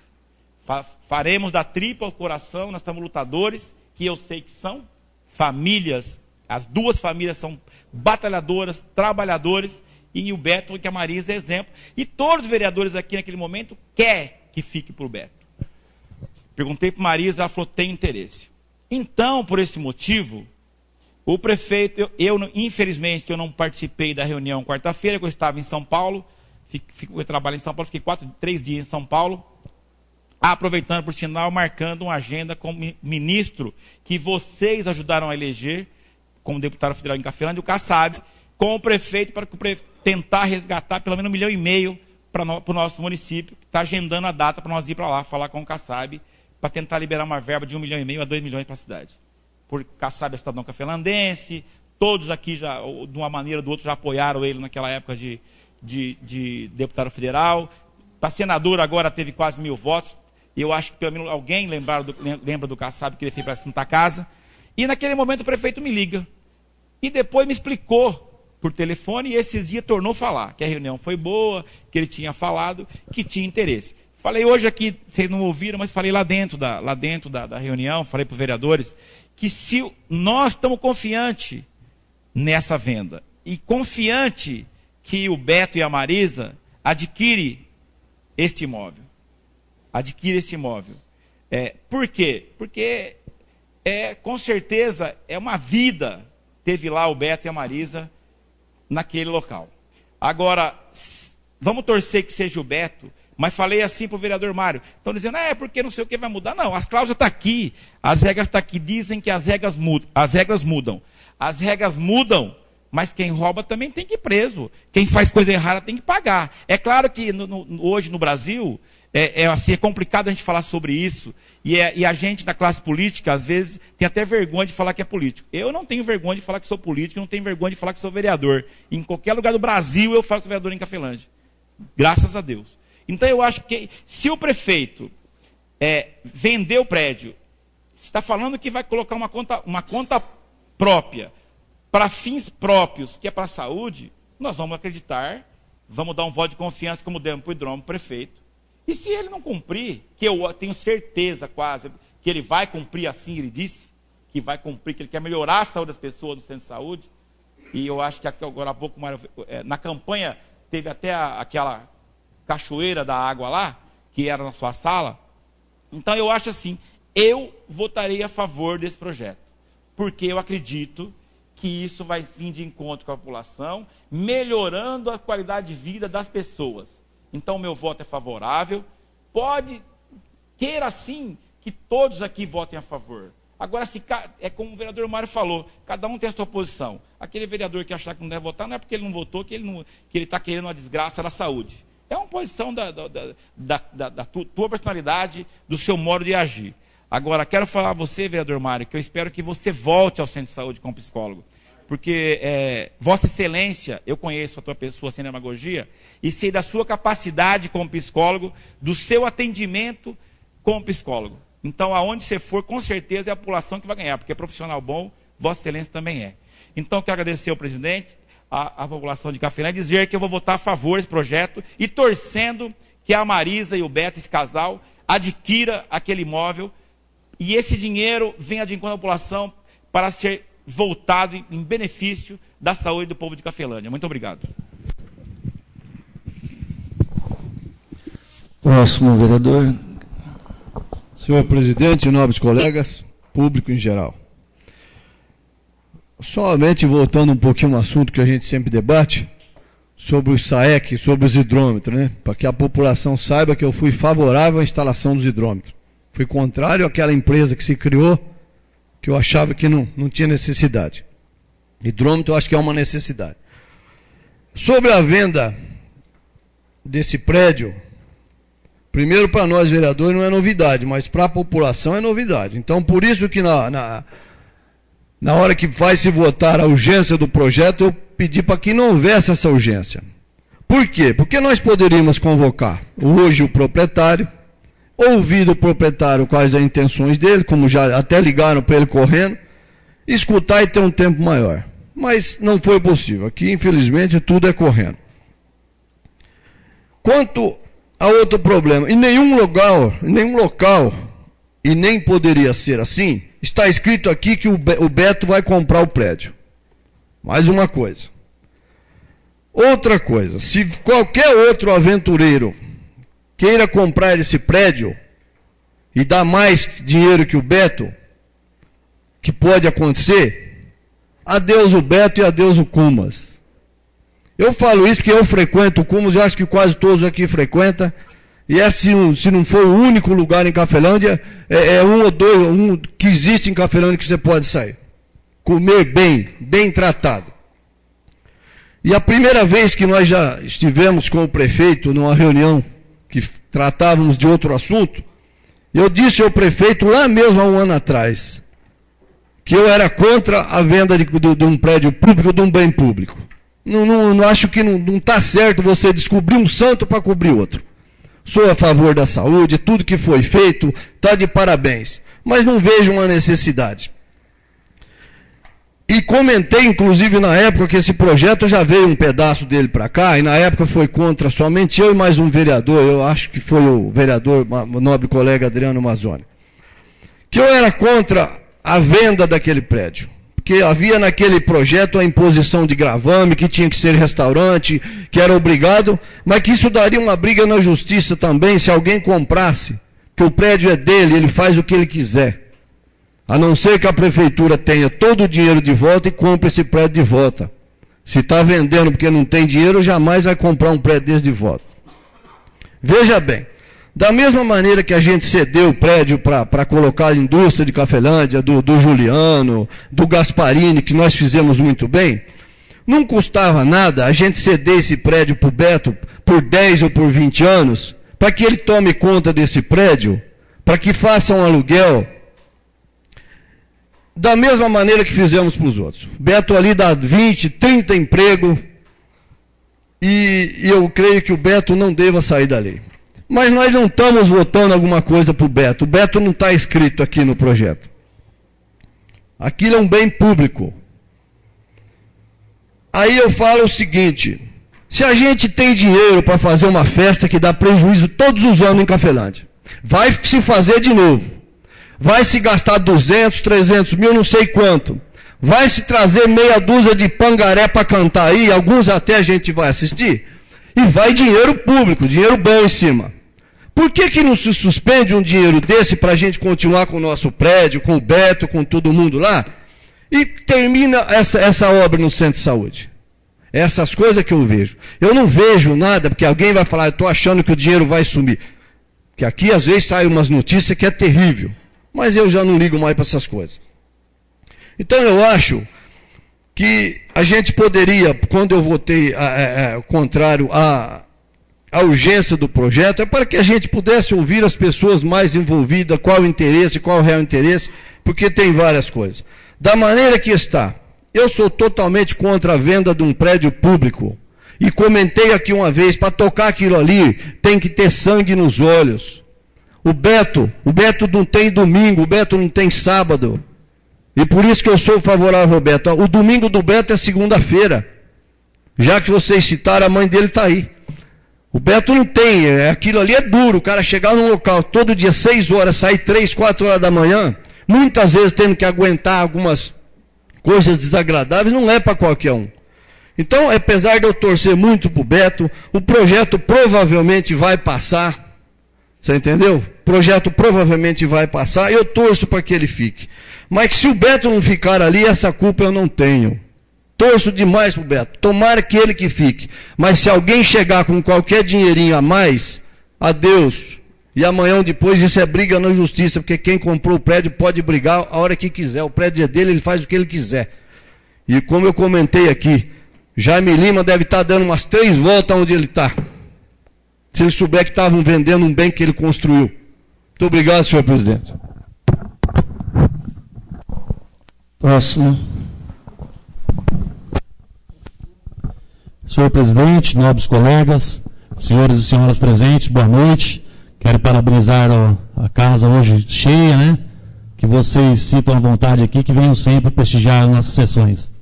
Faremos da tripa ao coração, nós estamos lutadores, que eu sei que são famílias, as duas famílias são batalhadoras, trabalhadores, e o Beto, que a Marisa é exemplo. E todos os vereadores aqui naquele momento querem que fique para o Beto. Perguntei para a Marisa, ela falou, tem interesse. Então, por esse motivo, o prefeito, infelizmente, eu não participei da reunião quarta-feira, porque eu estava em São Paulo, eu trabalho em São Paulo, fiquei 3 dias em São Paulo, aproveitando, por sinal, marcando uma agenda com o ministro que vocês ajudaram a eleger, como deputado federal em Cafelândia, o Kassab, com o prefeito, para tentar resgatar pelo menos 1,5 milhão para o nosso município, que está agendando a data para nós ir para lá, falar com o Kassab, para tentar liberar uma verba de 1,5 milhão a 2 milhões para a cidade. Por Kassab é cidadão cafelandense, todos aqui, já, de uma maneira ou de outra, já apoiaram ele naquela época de deputado federal. Para senador agora teve quase 1.000 votos. E eu acho que pelo menos alguém lembra do Kassab, que ele fez para a Santa Casa. E naquele momento o prefeito me liga. E depois me explicou por telefone, e esses dias tornou falar que a reunião foi boa, que ele tinha falado, que tinha interesse. Falei hoje aqui, vocês não ouviram, mas falei lá dentro da reunião, falei para os vereadores, que se nós estamos confiantes nessa venda, e confiante que o Beto e a Marisa adquirem este imóvel. Por quê? Porque com certeza é uma vida teve lá o Beto e a Marisa naquele local. Agora, vamos torcer que seja o Beto, mas falei assim para o vereador Mário. Estão dizendo, porque não sei o que vai mudar. Não, as cláusulas estão aqui, as regras estão aqui, dizem que as regras mudam. As regras mudam, mas quem rouba também tem que ir preso. Quem faz coisa errada tem que pagar. É claro que hoje no Brasil, é complicado a gente falar sobre isso, e a gente da classe política, às vezes, tem até vergonha de falar que é político. Eu não tenho vergonha de falar que sou político, não tenho vergonha de falar que sou vereador. Em qualquer lugar do Brasil eu falo que sou vereador em Cafelândia. Graças a Deus. Então eu acho que, se o prefeito vender o prédio, está falando que vai colocar uma conta própria, para fins próprios, que é para a saúde, nós vamos acreditar, vamos dar um voto de confiança, como demos para o Hidrômetro, prefeito. E se ele não cumprir, que eu tenho certeza quase, que ele vai cumprir assim, ele disse, que vai cumprir, que ele quer melhorar a saúde das pessoas no centro de saúde, e eu acho que agora há pouco, na campanha, teve até aquela cachoeira da água lá, que era na sua sala. Então eu acho assim, eu votarei a favor desse projeto, porque eu acredito que isso vai vir de encontro com a população, melhorando a qualidade de vida das pessoas. Então, o meu voto é favorável. Queira assim que todos aqui votem a favor. Agora, é como o vereador Mário falou, cada um tem a sua posição. Aquele vereador que achar que não deve votar, não é porque ele não votou, que ele está querendo uma desgraça da saúde. É uma posição da tua personalidade, do seu modo de agir. Agora, quero falar a você, vereador Mário, que eu espero que você volte ao centro de saúde com psicólogo. Porque Vossa Excelência, eu conheço a tua pessoa sem demagogia, e sei da sua capacidade como psicólogo, do seu atendimento como psicólogo. Então, aonde você for, com certeza é a população que vai ganhar, porque é profissional bom, Vossa Excelência também é. Então, quero agradecer ao presidente, a população de Cafelândia, dizer que eu vou votar a favor desse projeto, e torcendo que a Marisa e o Beto, esse casal, adquira aquele imóvel, e esse dinheiro venha de encontro à população para ser voltado em benefício da saúde do povo de Cafelândia. Muito obrigado. Próximo vereador. Senhor presidente, nobres colegas, público em geral. Somente voltando um pouquinho ao assunto que a gente sempre debate, sobre o SAEC, sobre os hidrômetros, né? Para que a população saiba que eu fui favorável à instalação dos hidrômetros. Fui contrário àquela empresa que se criou, que eu achava que não tinha necessidade. Hidrômetro eu acho que é uma necessidade. Sobre a venda desse prédio, primeiro para nós vereadores não é novidade, mas para a população é novidade. Então por isso que na hora que vai se votar a urgência do projeto, eu pedi para que não houvesse essa urgência. Por quê? Porque nós poderíamos convocar hoje o proprietário, ouvir do proprietário quais as intenções dele, como já até ligaram para ele correndo, escutar e ter um tempo maior. Mas não foi possível. Aqui, infelizmente, tudo é correndo. Quanto a outro problema, em nenhum local, e nem poderia ser assim, está escrito aqui que o Beto vai comprar o prédio. Mais uma coisa. Outra coisa, se qualquer outro aventureiro queira comprar esse prédio e dar mais dinheiro que o Beto, que pode acontecer, adeus o Beto e adeus o Cumas. Eu falo isso porque eu frequento o Cumas, eu acho que quase todos aqui frequentam, E se não for o único lugar em Cafelândia, é um ou dois que existe em Cafelândia que você pode sair. Comer bem tratado. E a primeira vez que nós já estivemos com o prefeito numa reunião que tratávamos de outro assunto, eu disse ao prefeito lá mesmo há um ano atrás, que eu era contra a venda de um prédio público, de um bem público. Não acho que não está certo você descobrir um santo para cobrir outro. Sou a favor da saúde, tudo que foi feito está de parabéns, mas não vejo uma necessidade. E comentei, inclusive, na época que esse projeto já veio um pedaço dele para cá, e na época foi contra somente eu e mais um vereador, eu acho que foi o vereador, o nobre colega Adriano Mazzoni, que eu era contra a venda daquele prédio. Porque havia naquele projeto a imposição de gravame, que tinha que ser restaurante, que era obrigado, mas que isso daria uma briga na justiça também, se alguém comprasse, que o prédio é dele, ele faz o que ele quiser. A não ser que a prefeitura tenha todo o dinheiro de volta e compre esse prédio de volta. Se está vendendo porque não tem dinheiro, jamais vai comprar um prédio desse de volta. Veja bem, da mesma maneira que a gente cedeu o prédio para colocar a indústria de Cafelândia, do Juliano, do Gasparini, que nós fizemos muito bem, não custava nada a gente ceder esse prédio para o Beto por 10 ou por 20 anos, para que ele tome conta desse prédio, para que faça um aluguel, da mesma maneira que fizemos para os outros. Beto ali dá 20, 30 empregos, e eu creio que o Beto não deva sair dali. Mas nós não estamos votando alguma coisa para o Beto. O Beto não está escrito aqui no projeto. Aquilo é um bem público. Aí eu falo o seguinte, se a gente tem dinheiro para fazer uma festa que dá prejuízo todos os anos em Cafelândia, vai se fazer de novo. Vai se gastar 200, 300 mil, não sei quanto. Vai se trazer meia dúzia de pangaré para cantar aí, alguns até a gente vai assistir, e vai dinheiro público, dinheiro bom em cima. Por que não se suspende um dinheiro desse para a gente continuar com o nosso prédio, com o Beto, com todo mundo lá, e termina essa obra no centro de saúde? Essas coisas que eu vejo. Eu não vejo nada, porque alguém vai falar, eu estou achando que o dinheiro vai sumir. Porque aqui às vezes saem umas notícias que é terrível. Mas eu já não ligo mais para essas coisas. Então eu acho que a gente poderia, quando eu votei contrário à urgência do projeto, é para que a gente pudesse ouvir as pessoas mais envolvidas, qual o interesse, qual o real interesse, porque tem várias coisas. Da maneira que está, eu sou totalmente contra a venda de um prédio público. E comentei aqui uma vez, para tocar aquilo ali, tem que ter sangue nos olhos. O Beto não tem domingo, o Beto não tem sábado. E por isso que eu sou favorável ao Beto. O domingo do Beto é segunda-feira. Já que vocês citaram, a mãe dele está aí. O Beto não tem, aquilo ali é duro. O cara chegar num local todo dia 6 horas, sair 3, 4 horas da manhã, muitas vezes tendo que aguentar algumas coisas desagradáveis, não é para qualquer um. Então, apesar de eu torcer muito para o Beto, o projeto provavelmente vai passar. Você entendeu? O projeto provavelmente vai passar, eu torço para que ele fique. Mas se o Beto não ficar ali, essa culpa eu não tenho. Torço demais para o Beto, tomara que ele que fique. Mas se alguém chegar com qualquer dinheirinho a mais, adeus. E amanhã ou depois isso é briga na justiça, porque quem comprou o prédio pode brigar a hora que quiser. O prédio é dele, ele faz o que ele quiser. E como eu comentei aqui, Jaime Lima deve estar dando umas 3 voltas onde ele está. Se ele souber que estavam vendendo um bem que ele construiu. Muito obrigado, senhor presidente. Próximo. Senhor presidente, nobres colegas, senhores e senhoras presentes, boa noite. Quero parabenizar a casa hoje cheia, né? Que vocês sintam à vontade aqui, que venham sempre prestigiar nossas sessões.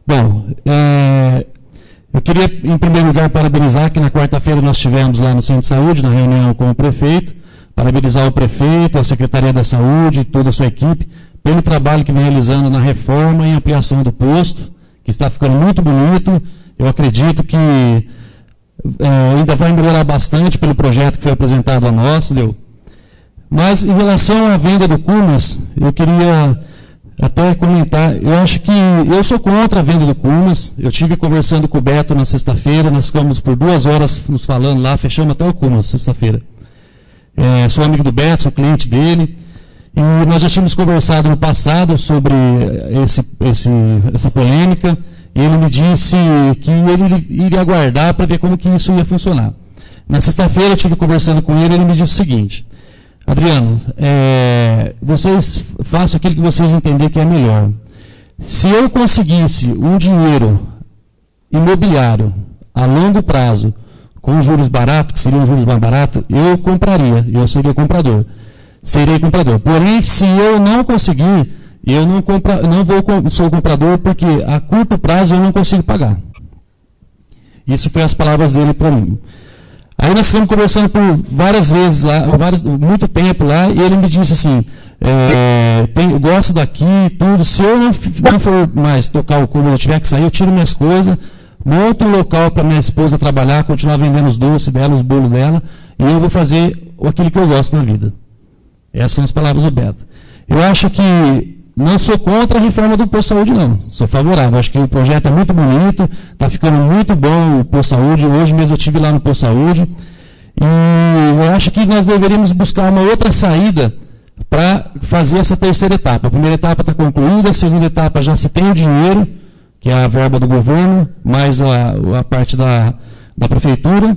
Bom, eu queria, em primeiro lugar, parabenizar que na quarta-feira nós tivemos lá no Centro de Saúde, na reunião com o prefeito, parabenizar o prefeito, a Secretaria da Saúde, toda a sua equipe, pelo trabalho que vem realizando na reforma e ampliação do posto, que está ficando muito bonito. Eu acredito que ainda vai melhorar bastante pelo projeto que foi apresentado a nós, entendeu? Mas, em relação à venda do Cumas, eu queria até comentar, eu acho que eu sou contra a venda do Cumas. Eu tive conversando com o Beto na sexta-feira, nós ficamos por 2 horas nos falando lá, fechamos até o Cumas sexta-feira. Sou amigo do Beto, sou cliente dele, e nós já tínhamos conversado no passado sobre essa polêmica, e ele me disse que ele iria aguardar para ver como que isso ia funcionar. Na sexta-feira eu estive conversando com ele, ele me disse o seguinte: Adriano, vocês façam aquilo que vocês entenderem que é melhor. Se eu conseguisse um dinheiro imobiliário a longo prazo, com juros baratos, que seriam juros mais baratos, eu compraria, eu seria comprador. Serei comprador. Porém, se eu não conseguir, eu não sou comprador, porque a curto prazo eu não consigo pagar. Isso foi as palavras dele para mim. Aí nós ficamos conversando por várias vezes lá, muito tempo lá, e ele me disse assim, eu gosto daqui e tudo, se eu não for mais tocar o cubo, eu tiver que sair, eu tiro minhas coisas, monto um local para minha esposa trabalhar, continuar vendendo os doces dela, os bolos dela, e eu vou fazer aquilo que eu gosto na vida. Essas são as palavras do Beto. Eu acho que não sou contra a reforma do Posto Saúde, não. Sou favorável. Acho que o projeto é muito bonito, está ficando muito bom o Posto Saúde. Hoje mesmo eu estive lá no Posto Saúde. E eu acho que nós deveríamos buscar uma outra saída para fazer essa terceira etapa. A primeira etapa está concluída, a segunda etapa já se tem o dinheiro, que é a verba do governo, mais a parte da prefeitura.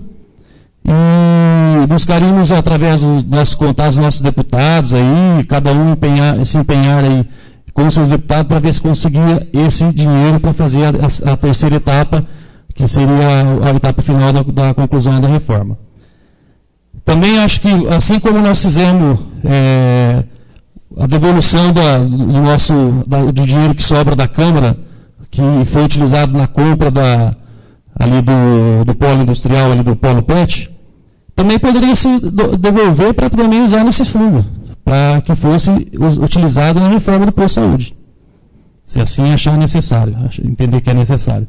E buscaríamos, através dos nossos contatos, dos nossos deputados, aí, cada um se empenhar aí com os seus deputados para ver se conseguia esse dinheiro para fazer a terceira etapa, que seria a etapa final da conclusão da reforma. Também acho que, assim como nós fizemos a devolução do dinheiro que sobra da Câmara, que foi utilizado na compra ali do polo industrial, ali do polo PET, também poderia se devolver para também usar nesses fundos, para que fosse utilizado na reforma do Posto Saúde, se assim achar necessário, entender que é necessário.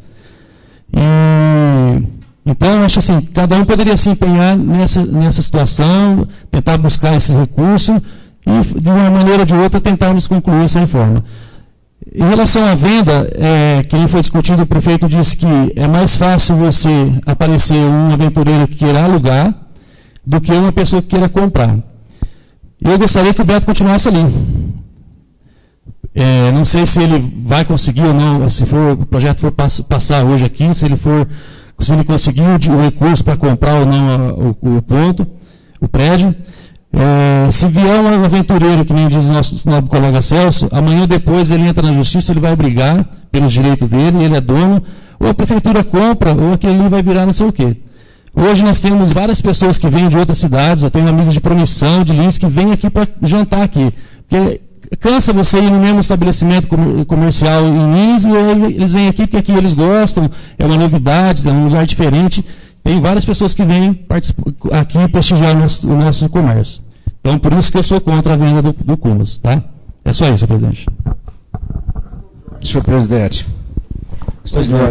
Então, acho assim, cada um poderia se empenhar nessa situação, tentar buscar esses recursos e, de uma maneira ou de outra, tentarmos concluir essa reforma. Em relação à venda, que foi discutido, o prefeito disse que é mais fácil você aparecer um aventureiro que queira alugar do que uma pessoa que queira comprar. Eu gostaria que o Beto continuasse ali. Não sei se ele vai conseguir ou não, se o projeto for passar hoje aqui, se ele conseguir o recurso para comprar ou não o prédio. Se vier um aventureiro, que nem diz o nosso nobre colega Celso, amanhã ou depois ele entra na justiça, ele vai brigar pelos direitos dele, ele é dono, ou a prefeitura compra, ou aquele ali vai virar não sei o quê. Hoje nós temos várias pessoas que vêm de outras cidades, eu tenho amigos de Promissão, de Lins, que vêm aqui para jantar aqui. Porque cansa você ir no mesmo estabelecimento comercial em Lins, e eles vêm aqui porque aqui eles gostam, é uma novidade, é um lugar diferente. Tem várias pessoas que vêm aqui prestigiar o nosso comércio. Então, por isso que eu sou contra a venda do Cumas, tá? É só isso, presidente. Senhor presidente,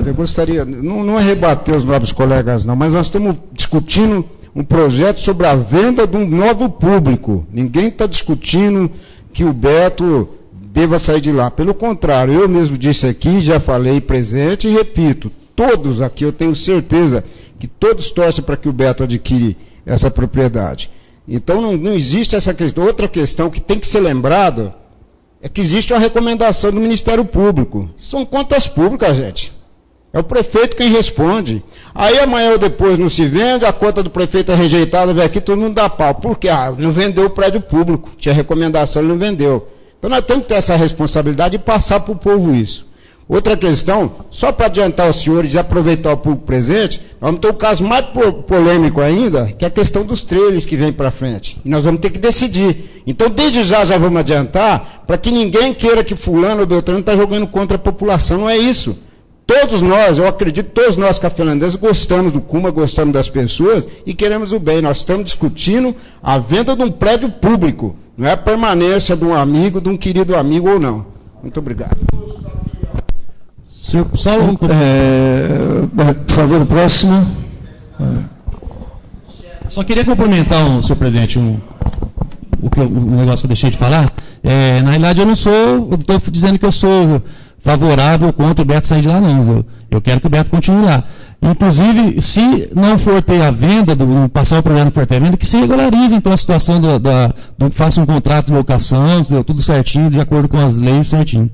eu gostaria, não é rebater os novos colegas não, mas nós estamos discutindo um projeto sobre a venda de um novo público. Ninguém está discutindo que o Beto deva sair de lá. Pelo contrário, eu mesmo disse aqui, já falei presente e repito, todos aqui, eu tenho certeza que todos torcem para que o Beto adquire essa propriedade. Então não existe essa questão. Outra questão que tem que ser lembrada é que existe uma recomendação do Ministério Público. São contas públicas, gente. É o prefeito quem responde. Aí amanhã ou depois não se vende, a conta do prefeito é rejeitada, vem aqui, todo mundo dá pau. Por quê? Não vendeu o prédio público. Tinha recomendação, ele não vendeu. Então nós temos que ter essa responsabilidade e passar para o povo isso. Outra questão, só para adiantar os senhores e aproveitar o público presente, nós vamos ter um caso mais polêmico ainda, que é a questão dos trailers que vem para frente. E nós vamos ter que decidir. Então, desde já vamos adiantar, para que ninguém queira que fulano ou beltrano está jogando contra a população. Não é isso. Todos nós, eu acredito, todos nós cafelandenses gostamos do Cuma, gostamos das pessoas e queremos o bem. Nós estamos discutindo a venda de um prédio público. Não é a permanência de um amigo, de um querido amigo ou não. Muito obrigado. Senhor, por favor, o próximo. Só queria complementar, senhor presidente, um negócio que eu deixei de falar. Na realidade, eu não estou dizendo que eu sou favorável ou contra o Beto sair de lá, não. Eu quero que o Beto continue lá. Inclusive, se não for ter a venda, passar o programa for ter a venda, que se regularize então a situação faça um contrato de locação, tudo certinho, de acordo com as leis certinho.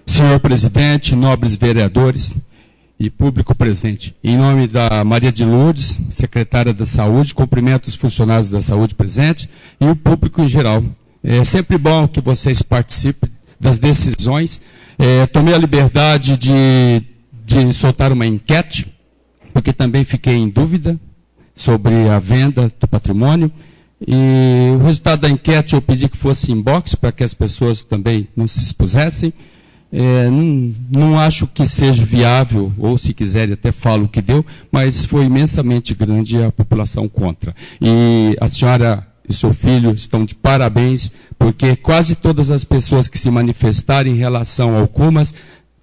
Senhor presidente, nobres vereadores e público presente, em nome da Maria de Lourdes, secretária da Saúde, cumprimento os funcionários da saúde presentes e o público em geral. É sempre bom que vocês participem das decisões. Tomei a liberdade de soltar uma enquete, porque também fiquei em dúvida sobre a venda do patrimônio. E o resultado da enquete eu pedi que fosse inbox, para que as pessoas também não se expusessem. Não acho que seja viável, ou se quiserem até falo o que deu, mas foi imensamente grande a população contra. E a senhora e seu filho estão de parabéns, porque quase todas as pessoas que se manifestaram em relação ao Cumas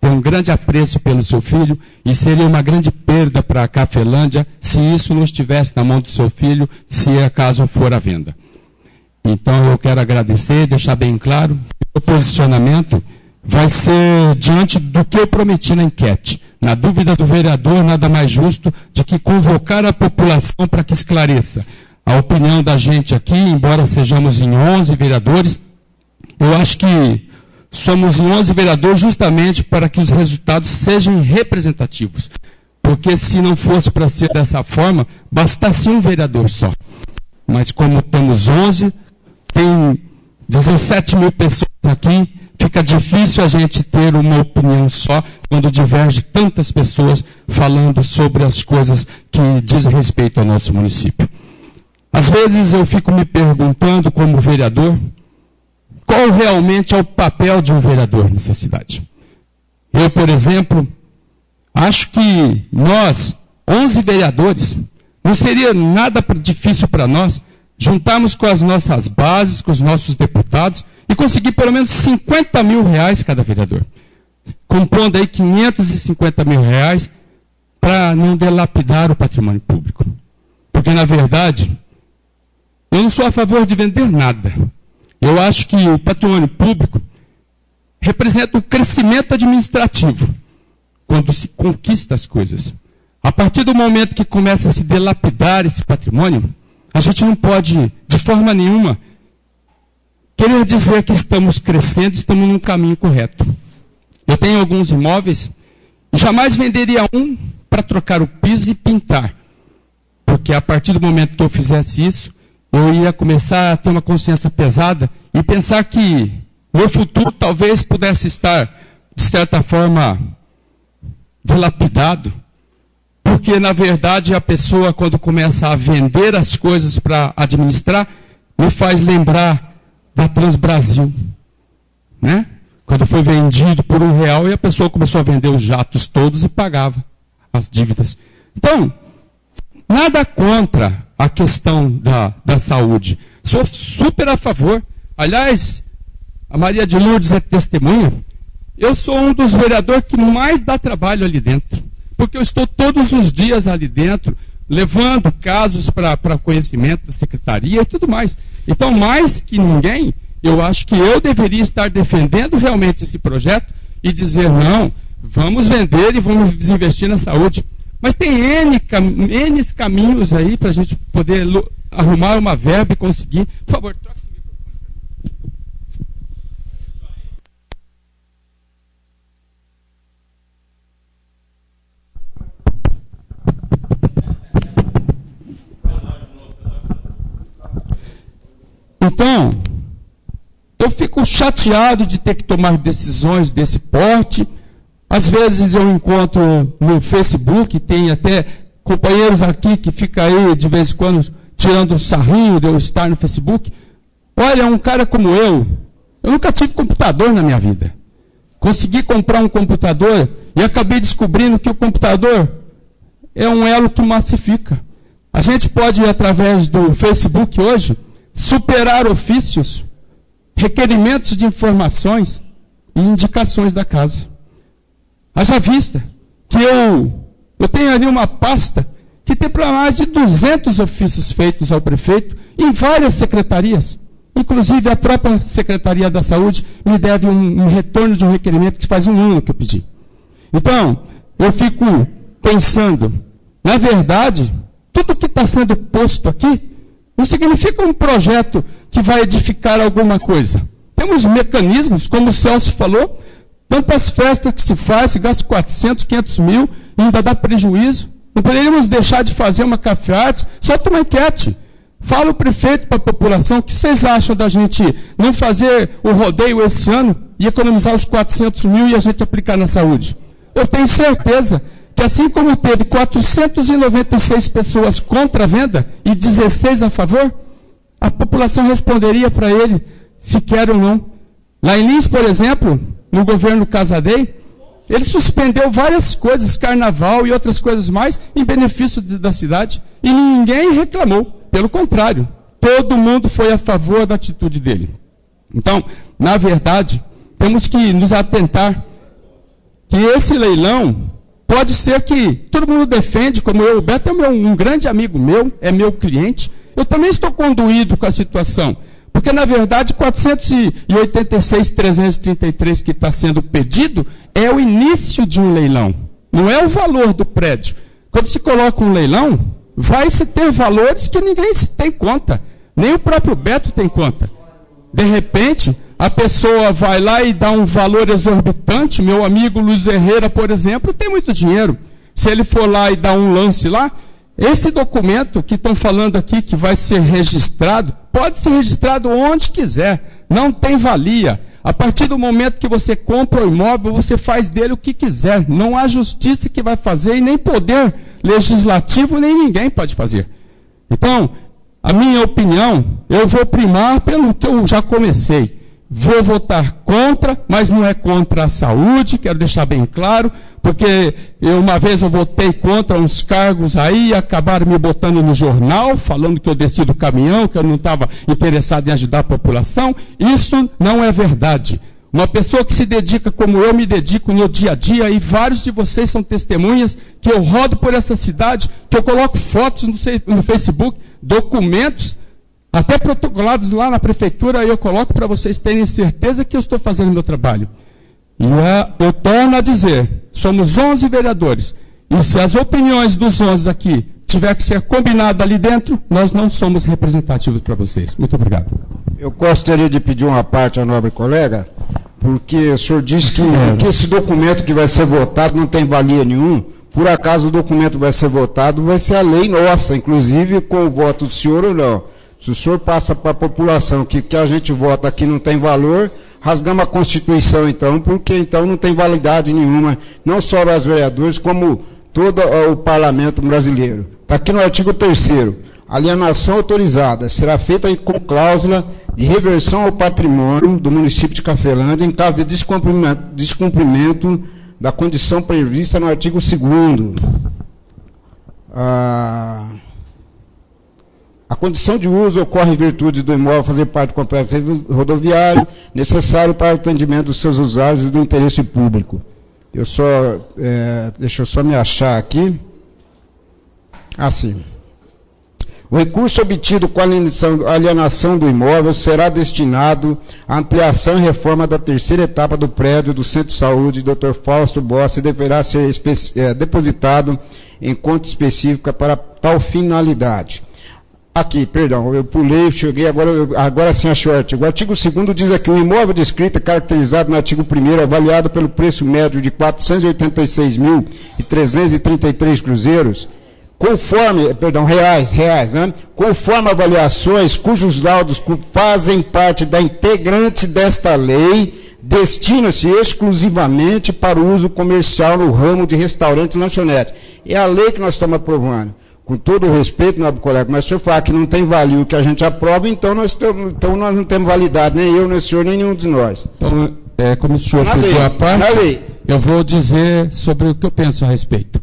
têm um grande apreço pelo seu filho, e seria uma grande perda para a Cafelândia se isso não estivesse na mão do seu filho, se acaso for à venda. Então eu quero agradecer, deixar bem claro, o posicionamento vai ser diante do que eu prometi na enquete. Na dúvida do vereador, nada mais justo do que convocar a população para que esclareça a opinião da gente aqui, embora sejamos em 11 vereadores. Eu acho que somos em 11 vereadores justamente para que os resultados sejam representativos. Porque se não fosse para ser dessa forma, bastasse um vereador só. Mas como temos 11, tem 17 mil pessoas aqui, fica difícil a gente ter uma opinião só quando diverge tantas pessoas falando sobre as coisas que dizem respeito ao nosso município. Às vezes eu fico me perguntando, como vereador, qual realmente é o papel de um vereador nessa cidade. Eu, por exemplo, acho que nós, 11 vereadores, não seria nada difícil para nós juntarmos com as nossas bases, com os nossos deputados, e conseguir pelo menos 50 mil reais cada vereador. Compondo aí 550 mil reais para não dilapidar o patrimônio público. Porque, na verdade, eu não sou a favor de vender nada. Eu acho que o patrimônio público representa o crescimento administrativo, quando se conquista as coisas. A partir do momento que começa a se dilapidar esse patrimônio, a gente não pode, de forma nenhuma, querer dizer que estamos crescendo, estamos num caminho correto. Eu tenho alguns imóveis e jamais venderia um para trocar o piso e pintar. Porque a partir do momento que eu fizesse isso, eu ia começar a ter uma consciência pesada e pensar que meu futuro talvez pudesse estar, de certa forma, dilapidado. Porque, na verdade, a pessoa, quando começa a vender as coisas para administrar, me faz lembrar da Transbrasil, né? Quando foi vendido por R$1 e a pessoa começou a vender os jatos todos e pagava as dívidas. Então, nada contra a questão da saúde. Sou super a favor. Aliás, a Maria de Lourdes é testemunha. Eu sou um dos vereadores que mais dá trabalho ali dentro. Porque eu estou todos os dias ali dentro, levando casos para conhecimento da secretaria e tudo mais. Então, mais que ninguém, eu acho que eu deveria estar defendendo realmente esse projeto e dizer, não, vamos vender e vamos desinvestir na saúde. Mas tem N caminhos aí para a gente poder arrumar uma verba e conseguir. Por favor, troque esse microfone. Então, eu fico chateado de ter que tomar decisões desse porte. Às vezes eu encontro no Facebook, tem até companheiros aqui que ficam aí de vez em quando tirando um sarrinho de eu estar no Facebook. Olha, um cara como eu nunca tive computador na minha vida. Consegui comprar um computador e acabei descobrindo que o computador é um elo que massifica. A gente pode, através do Facebook hoje, superar ofícios, requerimentos de informações e indicações da casa. Haja vista que eu tenho ali uma pasta que tem para mais de 200 ofícios feitos ao prefeito em várias secretarias. Inclusive, a própria Secretaria da Saúde me deve um retorno de um requerimento que faz um ano que eu pedi. Então, eu fico pensando, na verdade, tudo que está sendo posto aqui não significa um projeto que vai edificar alguma coisa. Temos mecanismos, como o Celso falou, tantas festas que se faz, se gasta 400, 500 mil e ainda dá prejuízo. Não poderíamos deixar de fazer uma café artes, solta uma enquete. Fala o prefeito para a população, o que vocês acham da gente não fazer o rodeio esse ano e economizar os 400 mil e a gente aplicar na saúde? Eu tenho certeza que assim como teve 496 pessoas contra a venda e 16 a favor, a população responderia para ele se quer ou não. Lá em Lins, por exemplo, no governo Casadei, ele suspendeu várias coisas, carnaval e outras coisas mais, em benefício da cidade, e ninguém reclamou. Pelo contrário, todo mundo foi a favor da atitude dele. Então, na verdade, temos que nos atentar que esse leilão pode ser que todo mundo defende, como eu, o Beto é um grande amigo meu, é meu cliente, eu também estou conduído com a situação, porque na verdade 486.333 que está sendo pedido é o início de um leilão, não é o valor do prédio. Quando se coloca um leilão, vai se ter valores que ninguém se tem conta, nem o próprio Beto tem conta. De repente, a pessoa vai lá e dá um valor exorbitante. Meu amigo Luiz Herrera, por exemplo, tem muito dinheiro. Se ele for lá e dar um lance lá, esse documento que estão falando aqui, que vai ser registrado, pode ser registrado onde quiser, não tem valia. A partir do momento que você compra o imóvel, você faz dele o que quiser. Não há justiça que vai fazer e nem poder legislativo, nem ninguém pode fazer. Então, a minha opinião, eu vou primar pelo que eu já comecei. Vou votar contra, mas não é contra a saúde, quero deixar bem claro, porque uma vez eu votei contra uns cargos aí e acabaram me botando no jornal, falando que eu desci do caminhão, que eu não estava interessado em ajudar a população. Isso não é verdade. Uma pessoa que se dedica como eu me dedico no dia a dia, e vários de vocês são testemunhas, que eu rodo por essa cidade, que eu coloco fotos no Facebook, documentos, até protocolados lá na prefeitura, eu coloco para vocês terem certeza que eu estou fazendo o meu trabalho. E eu torno a dizer, somos 11 vereadores, e se as opiniões dos 11 aqui tiver que ser combinada ali dentro, nós não somos representativos para vocês. Muito obrigado. Eu gostaria de pedir uma parte ao nobre colega, porque o senhor disse que esse documento que vai ser votado não tem valia nenhum. Por acaso o documento vai ser votado, vai ser a lei nossa, inclusive com o voto do senhor ou não. Se o senhor passa para a população que a gente vota aqui não tem valor, rasgamos a Constituição então, porque então não tem validade nenhuma, não só nós vereadores, como todo o parlamento brasileiro. Está aqui no artigo 3º. Alienação autorizada será feita com cláusula de reversão ao patrimônio do município de Cafelândia em caso de descumprimento da condição prevista no artigo 2º. A condição de uso ocorre em virtude do imóvel fazer parte do complexo rodoviário, necessário para o atendimento dos seus usuários e do interesse público. Deixa eu só me achar aqui. Sim. O recurso obtido com a alienação do imóvel será destinado à ampliação e reforma da 3ª etapa do prédio do Centro de Saúde Dr. Fausto Bossi e deverá ser depositado em conta específica para tal finalidade. Aqui, perdão, eu pulei, cheguei, agora sim achei o artigo. O artigo 2º diz aqui, o imóvel descrito é caracterizado no artigo 1º, avaliado pelo preço médio de 486.333 cruzeiros, reais, né? Conforme avaliações cujos laudos fazem parte da integrante desta lei, destina-se exclusivamente para o uso comercial no ramo de restaurante e lanchonete. É a lei que nós estamos aprovando. Com todo o respeito, nobre colega, mas se o senhor falar que não tem valor o que a gente aprova, então nós não temos validade, nem eu, nem o senhor, nem nenhum de nós. Então, como o senhor pediu a parte, eu vou dizer sobre o que eu penso a respeito.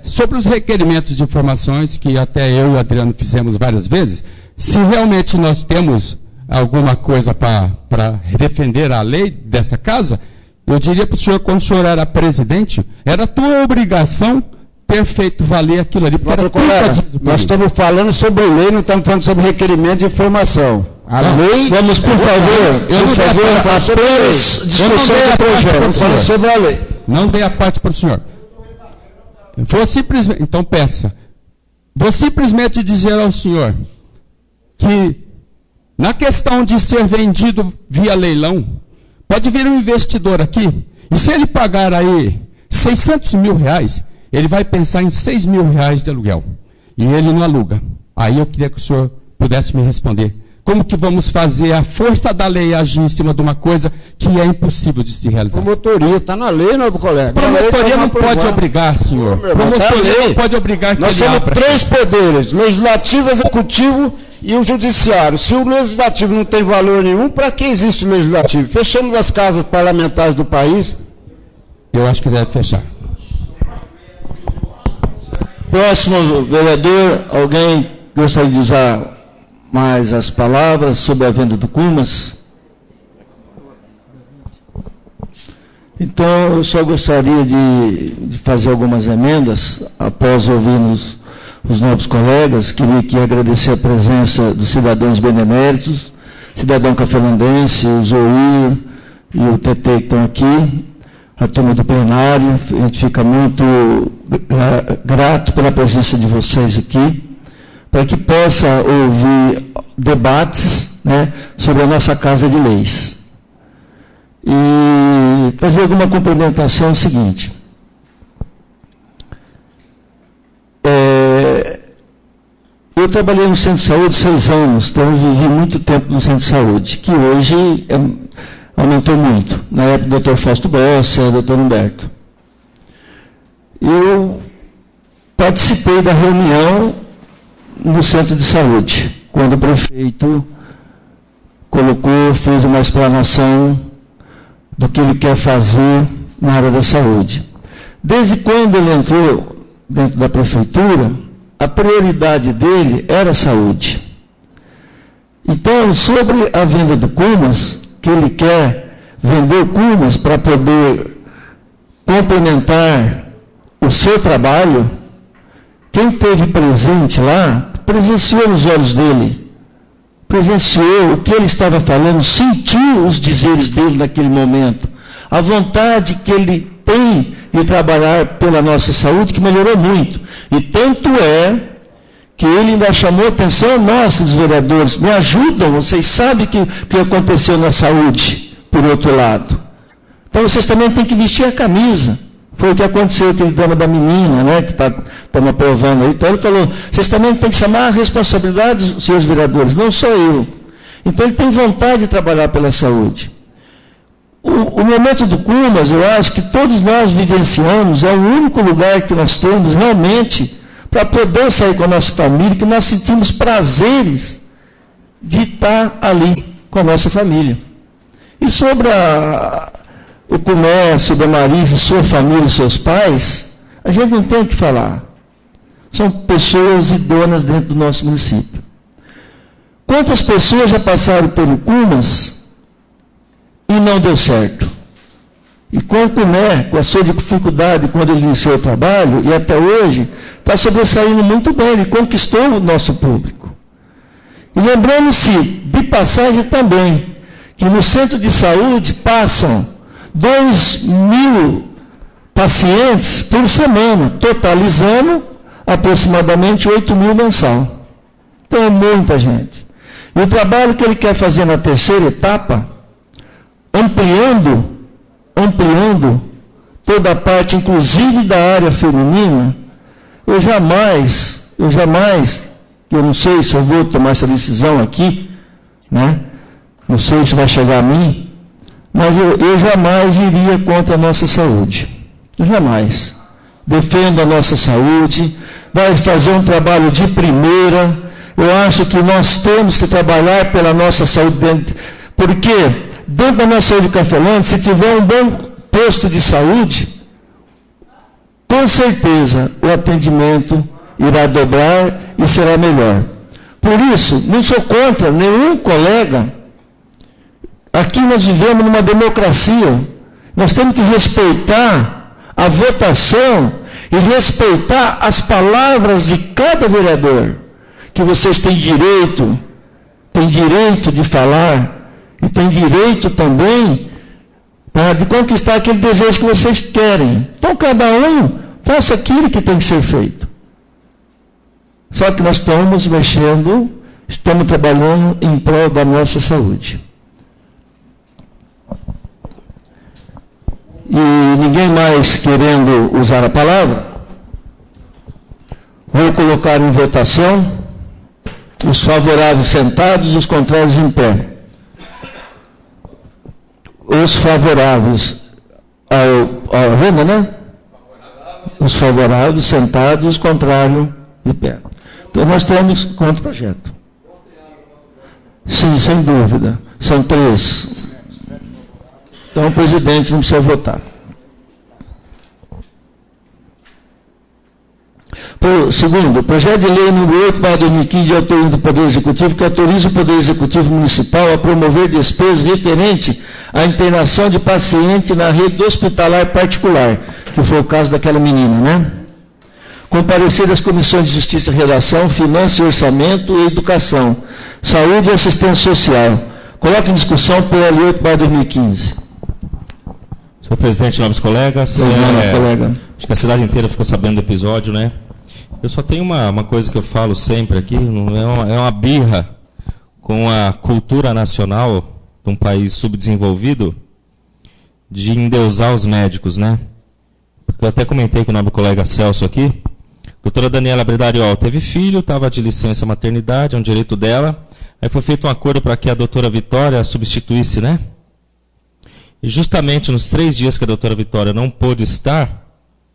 sobre os requerimentos de informações, que até eu e o Adriano fizemos várias vezes, se realmente nós temos alguma coisa para defender a lei dessa casa, eu diria para o senhor, quando o senhor era presidente, era tua obrigação ter feito valer aquilo ali. Nós estamos falando sobre lei, não estamos falando sobre requerimento de informação. A lei... Vamos, por favor, apenas discussão do projeto. Vamos falar sobre a lei. Não dei a parte para o senhor. Vou simplesmente, então peça. Vou simplesmente dizer ao senhor que, na questão de ser vendido via leilão, pode vir um investidor aqui, e se ele pagar aí 600 mil reais, ele vai pensar em 6 mil reais de aluguel. E ele não aluga. Aí eu queria que o senhor pudesse me responder. Como que vamos fazer a força da lei agir em cima de uma coisa que é impossível de se realizar? Promotoria, está na lei, meu colega. Promotoria não pode obrigar, senhor. Promotoria não pode obrigar que nós temos 3 poderes, legislativo, executivo e o judiciário. Se o legislativo não tem valor nenhum, para que existe o legislativo? Fechamos as casas parlamentares do país? Eu acho que deve fechar. Próximo vereador, alguém gostaria de usar mais as palavras sobre a venda do Cumas? Então, eu só gostaria de fazer algumas emendas, após ouvir os novos colegas. Queria aqui agradecer a presença dos cidadãos beneméritos, cidadão cafelandense, o Zoir e o TT que estão aqui, a turma do plenário. A gente fica muito grato pela presença de vocês aqui, para que possa ouvir debates, né, sobre a nossa Casa de Leis. E fazer alguma complementação seguinte. Eu trabalhei no centro de saúde 6 anos, então eu vivi muito tempo no centro de saúde, que hoje aumentou muito. Na época do Dr. Fausto Bossa, Dr. Humberto. Eu participei da reunião no centro de saúde, quando o prefeito fez uma explanação do que ele quer fazer na área da saúde. Desde quando ele entrou dentro da prefeitura, a prioridade dele era a saúde. Então, sobre a venda do Cumas, que ele quer vender o Cumas para poder complementar o seu trabalho, quem esteve presente lá, presenciou nos olhos dele, presenciou o que ele estava falando, sentiu os dizeres dele naquele momento, a vontade que ele tem de trabalhar pela nossa saúde, que melhorou muito. E tanto é que ele ainda chamou a atenção nossa, os vereadores, me ajudam, vocês sabem o que aconteceu na saúde, por outro lado. Então vocês também têm que vestir a camisa. Foi o que aconteceu, aquele drama da menina, né, que estamos aprovando aí. Então ele falou, vocês também têm que chamar a responsabilidade dos seus vereadores, não só eu. Então ele tem vontade de trabalhar pela saúde. O momento do Cumas, eu acho que todos nós vivenciamos, é o único lugar que nós temos realmente para poder sair com a nossa família, que nós sentimos prazeres de estar ali com a nossa família. E sobre o comércio, sobre a Marisa, sua família e seus pais, a gente não tem o que falar. São pessoas idôneas dentro do nosso município. Quantas pessoas já passaram pelo Cumas e não deu certo? E com o Cumé, com a sua dificuldade quando ele iniciou o trabalho, e até hoje, está sobressaindo muito bem, ele conquistou o nosso público. E lembrando-se, de passagem também, que no centro de saúde passam 2.000 pacientes por semana, totalizando aproximadamente 8.000 mensal. Então é muita gente. E o trabalho que ele quer fazer na terceira etapa, ampliando toda a parte, inclusive da área feminina, eu não sei se eu vou tomar essa decisão aqui, né? Não sei se vai chegar a mim, mas eu jamais iria contra a nossa saúde. Eu jamais. Defendo a nossa saúde, vai fazer um trabalho de primeira. Eu acho que nós temos que trabalhar pela nossa saúde, porque dentro da nossa saúde Cafelândia, se tiver um bom posto de saúde, com certeza o atendimento irá dobrar e será melhor. Por isso, não sou contra nenhum colega. Aqui nós vivemos numa democracia. Nós temos que respeitar a votação e respeitar as palavras de cada vereador, que vocês têm direito de falar e têm direito também de conquistar aquele desejo que vocês querem. Então, cada um faça aquilo que tem que ser feito. Só que nós estamos mexendo, estamos trabalhando em prol da nossa saúde. E ninguém mais querendo usar a palavra, vou colocar em votação os favoráveis sentados e os contrários em pé. Os favoráveis à renda, né? Os favoráveis sentados e os contrários de pé. Então nós estamos contra o projeto. Sim, sem dúvida. São 3. Então o presidente não precisa votar. Segundo, projeto de lei número 8/2015 de autoria do Poder Executivo, que autoriza o Poder Executivo Municipal a promover despesas referente à internação de paciente na rede hospitalar particular, que foi o caso daquela menina, né? Comparecer às comissões de Justiça e Redação, Finanças e Orçamento e Educação, Saúde e Assistência Social. Coloque em discussão o PL 8/2015. Senhor presidente, nobres colegas, colega. Acho que a cidade inteira ficou sabendo do episódio, né? Eu só tenho uma coisa que eu falo sempre aqui, é uma birra com a cultura nacional de um país subdesenvolvido de endeusar os médicos, né? Porque eu até comentei com o nobre colega Celso aqui, a doutora Daniela Bredariol teve filho, estava de licença maternidade, é um direito dela, aí foi feito um acordo para que a doutora Vitória substituísse, né? E justamente nos 3 dias que a doutora Vitória não pôde estar,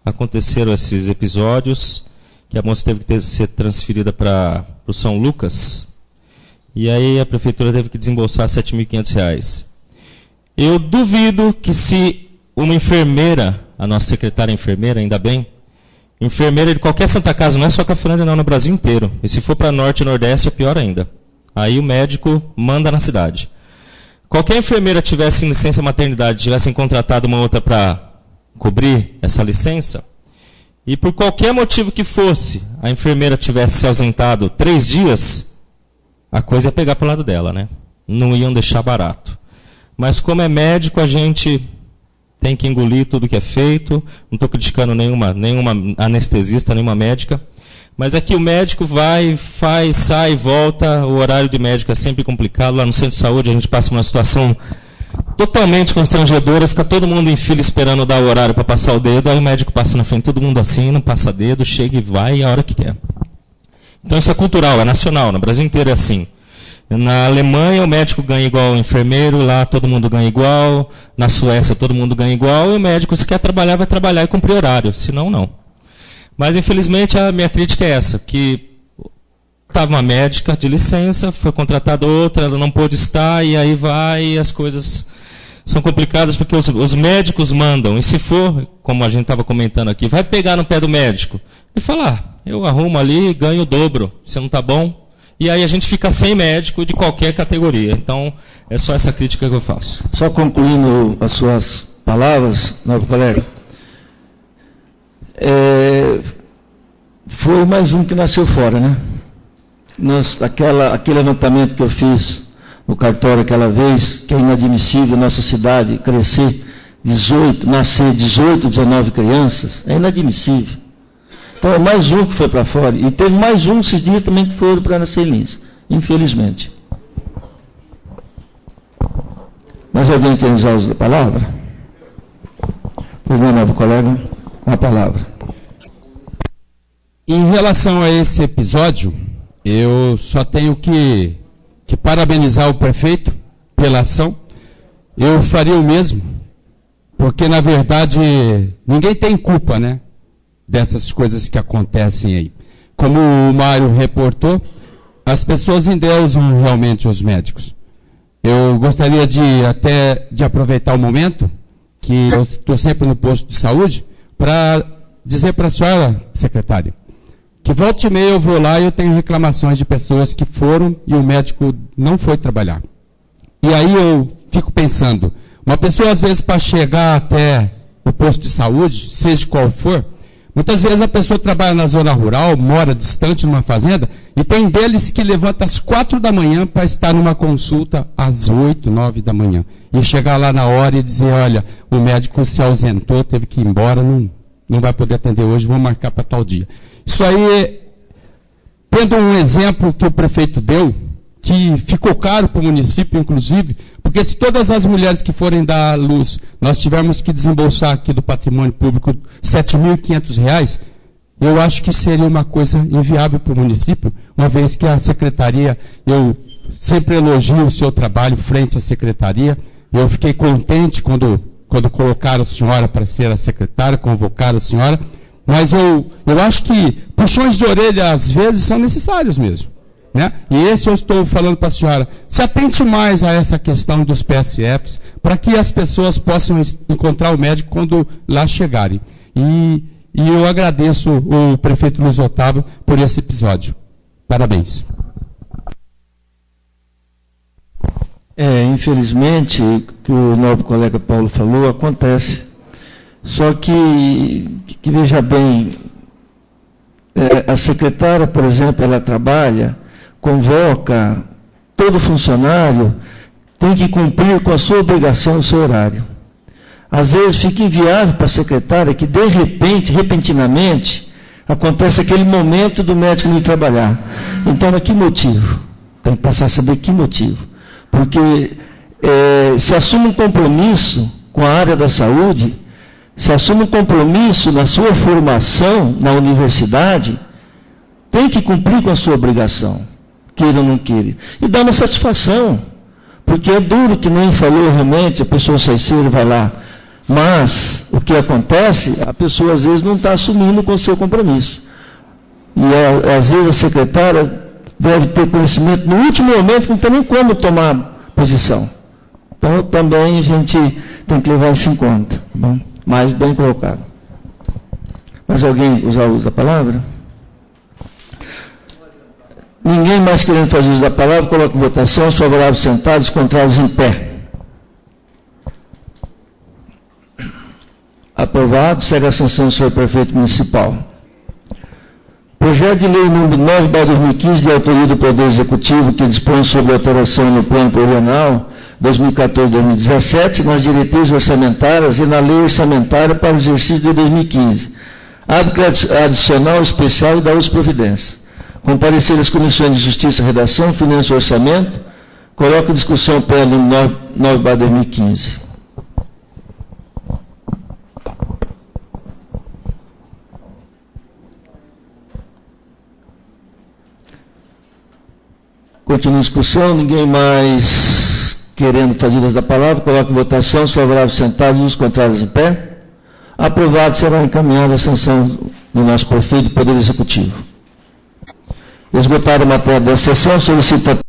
aconteceram esses episódios, que a moça teve que ser transferida para o São Lucas, e aí a prefeitura teve que desembolsar R$ 7.500. Eu duvido que se uma enfermeira, a nossa secretária enfermeira, ainda bem, enfermeira de qualquer Santa Casa, não é só Cafelândia não, no Brasil inteiro, e se for para Norte e Nordeste é pior ainda. Aí o médico manda na cidade. Qualquer enfermeira tivesse em licença maternidade, tivessem contratado uma outra para cobrir essa licença, e por qualquer motivo que fosse, a enfermeira tivesse se ausentado 3 dias, a coisa ia pegar para o lado dela, né? Não iam deixar barato. Mas como é médico, a gente tem que engolir tudo que é feito. Não estou criticando nenhuma anestesista, nenhuma médica. Mas é que o médico vai, faz, sai, volta. O horário de médico é sempre complicado. Lá no centro de saúde a gente passa por uma situação totalmente constrangedora. Fica todo mundo em fila esperando dar o horário para passar o dedo. Aí o médico passa na frente, todo mundo assim, não passa dedo, chega e vai a hora que quer. Então isso é cultural, é nacional. No Brasil inteiro é assim. Na Alemanha o médico ganha igual ao enfermeiro, lá todo mundo ganha igual. Na Suécia todo mundo ganha igual. E o médico, se quer trabalhar, vai trabalhar e cumprir horário. Senão, não. Mas, infelizmente, a minha crítica é essa, que estava uma médica de licença, foi contratada outra, ela não pôde estar, e aí vai, e as coisas são complicadas, porque os médicos mandam, e se for, como a gente estava comentando aqui, vai pegar no pé do médico, e falar, eu arrumo ali e ganho o dobro, se não está bom, e aí a gente fica sem médico de qualquer categoria. Então, é só essa crítica que eu faço. Só concluindo as suas palavras, nobre colega, foi mais um que nasceu fora, né? Aquele levantamento que eu fiz no cartório aquela vez, que é inadmissível nossa cidade crescer 19 crianças, é inadmissível. Então é mais um que foi para fora. E teve mais um esses dias também que foram para Ana Lins, infelizmente. Mais alguém quer usar a palavra? Pois não, novo colega, a palavra. Em relação a esse episódio, eu só tenho que parabenizar o prefeito pela ação. Eu faria o mesmo, porque, na verdade, ninguém tem culpa, né, dessas coisas que acontecem aí. Como o Mário reportou, as pessoas endeusam realmente os médicos. Eu gostaria de aproveitar o momento, que eu estou sempre no posto de saúde, para dizer para a senhora, secretária, que volta e meia eu vou lá e eu tenho reclamações de pessoas que foram e o médico não foi trabalhar. E aí eu fico pensando, uma pessoa às vezes para chegar até o posto de saúde, seja qual for, muitas vezes a pessoa trabalha na zona rural, mora distante numa fazenda, e tem deles que levanta às 4 da manhã para estar numa consulta às 8, 9 da manhã. E chegar lá na hora e dizer, olha, o médico se ausentou, teve que ir embora, não vai poder atender hoje, vou marcar para tal dia. Isso aí, tendo um exemplo que o prefeito deu, que ficou caro para o município, inclusive, porque se todas as mulheres que forem dar à luz, nós tivermos que desembolsar aqui do patrimônio público R$ 7.500, eu acho que seria uma coisa inviável para o município, uma vez que a secretaria, eu sempre elogio o seu trabalho frente à secretaria, eu fiquei contente quando colocaram a senhora para ser a secretária, convocaram a senhora, mas eu acho que puxões de orelha, às vezes, são necessários mesmo. Né? E esse eu estou falando para a senhora, se atente mais a essa questão dos PSFs, para que as pessoas possam encontrar o médico quando lá chegarem. E eu agradeço o prefeito Luiz Otávio por esse episódio. Parabéns. Infelizmente, o que o nobre colega Paulo falou acontece. Só que veja bem, a secretária, por exemplo, ela trabalha, convoca, todo funcionário tem que cumprir com a sua obrigação, o seu horário. Às vezes fica inviável para a secretária que, de repente, repentinamente, acontece aquele momento do médico não ir trabalhar. Então, mas que motivo? Tem que passar a saber que motivo. Porque se assume um compromisso com a área da saúde, se assume um compromisso na sua formação na universidade, tem que cumprir com a sua obrigação, queira ou não queira. E dá uma satisfação, porque é duro que nem falou realmente, a pessoa sai cedo e vai lá. Mas o que acontece, a pessoa às vezes não está assumindo com o seu compromisso. E às vezes a secretária deve ter conhecimento no último momento que não tem nem como tomar posição. Então também a gente tem que levar isso em conta. Tá bom? Mas bem colocado. Mais alguém usar o uso da palavra? Ninguém mais querendo fazer uso da palavra, coloca em votação, os favoráveis sentados, os contrários em pé. Aprovado, segue a sanção do senhor prefeito municipal. Projeto de lei número 9/2015, de autoria do Poder Executivo, que dispõe sobre alteração no plano plurianual 2014-2017, nas diretrizes orçamentárias e na lei orçamentária para o exercício de 2015. Hábito adicional especial e da outras providências. Comparecer às comissões de Justiça, Redação, Finanças e Orçamento. Coloco em discussão o plano 9/2015. Continua a discussão, ninguém mais querendo fazer uso da palavra, coloco em votação, os favoráveis sentados e os contrários em pé. Aprovado, será encaminhada a sanção do nosso prefeito do Poder Executivo. Esgotada a matéria da sessão, solicita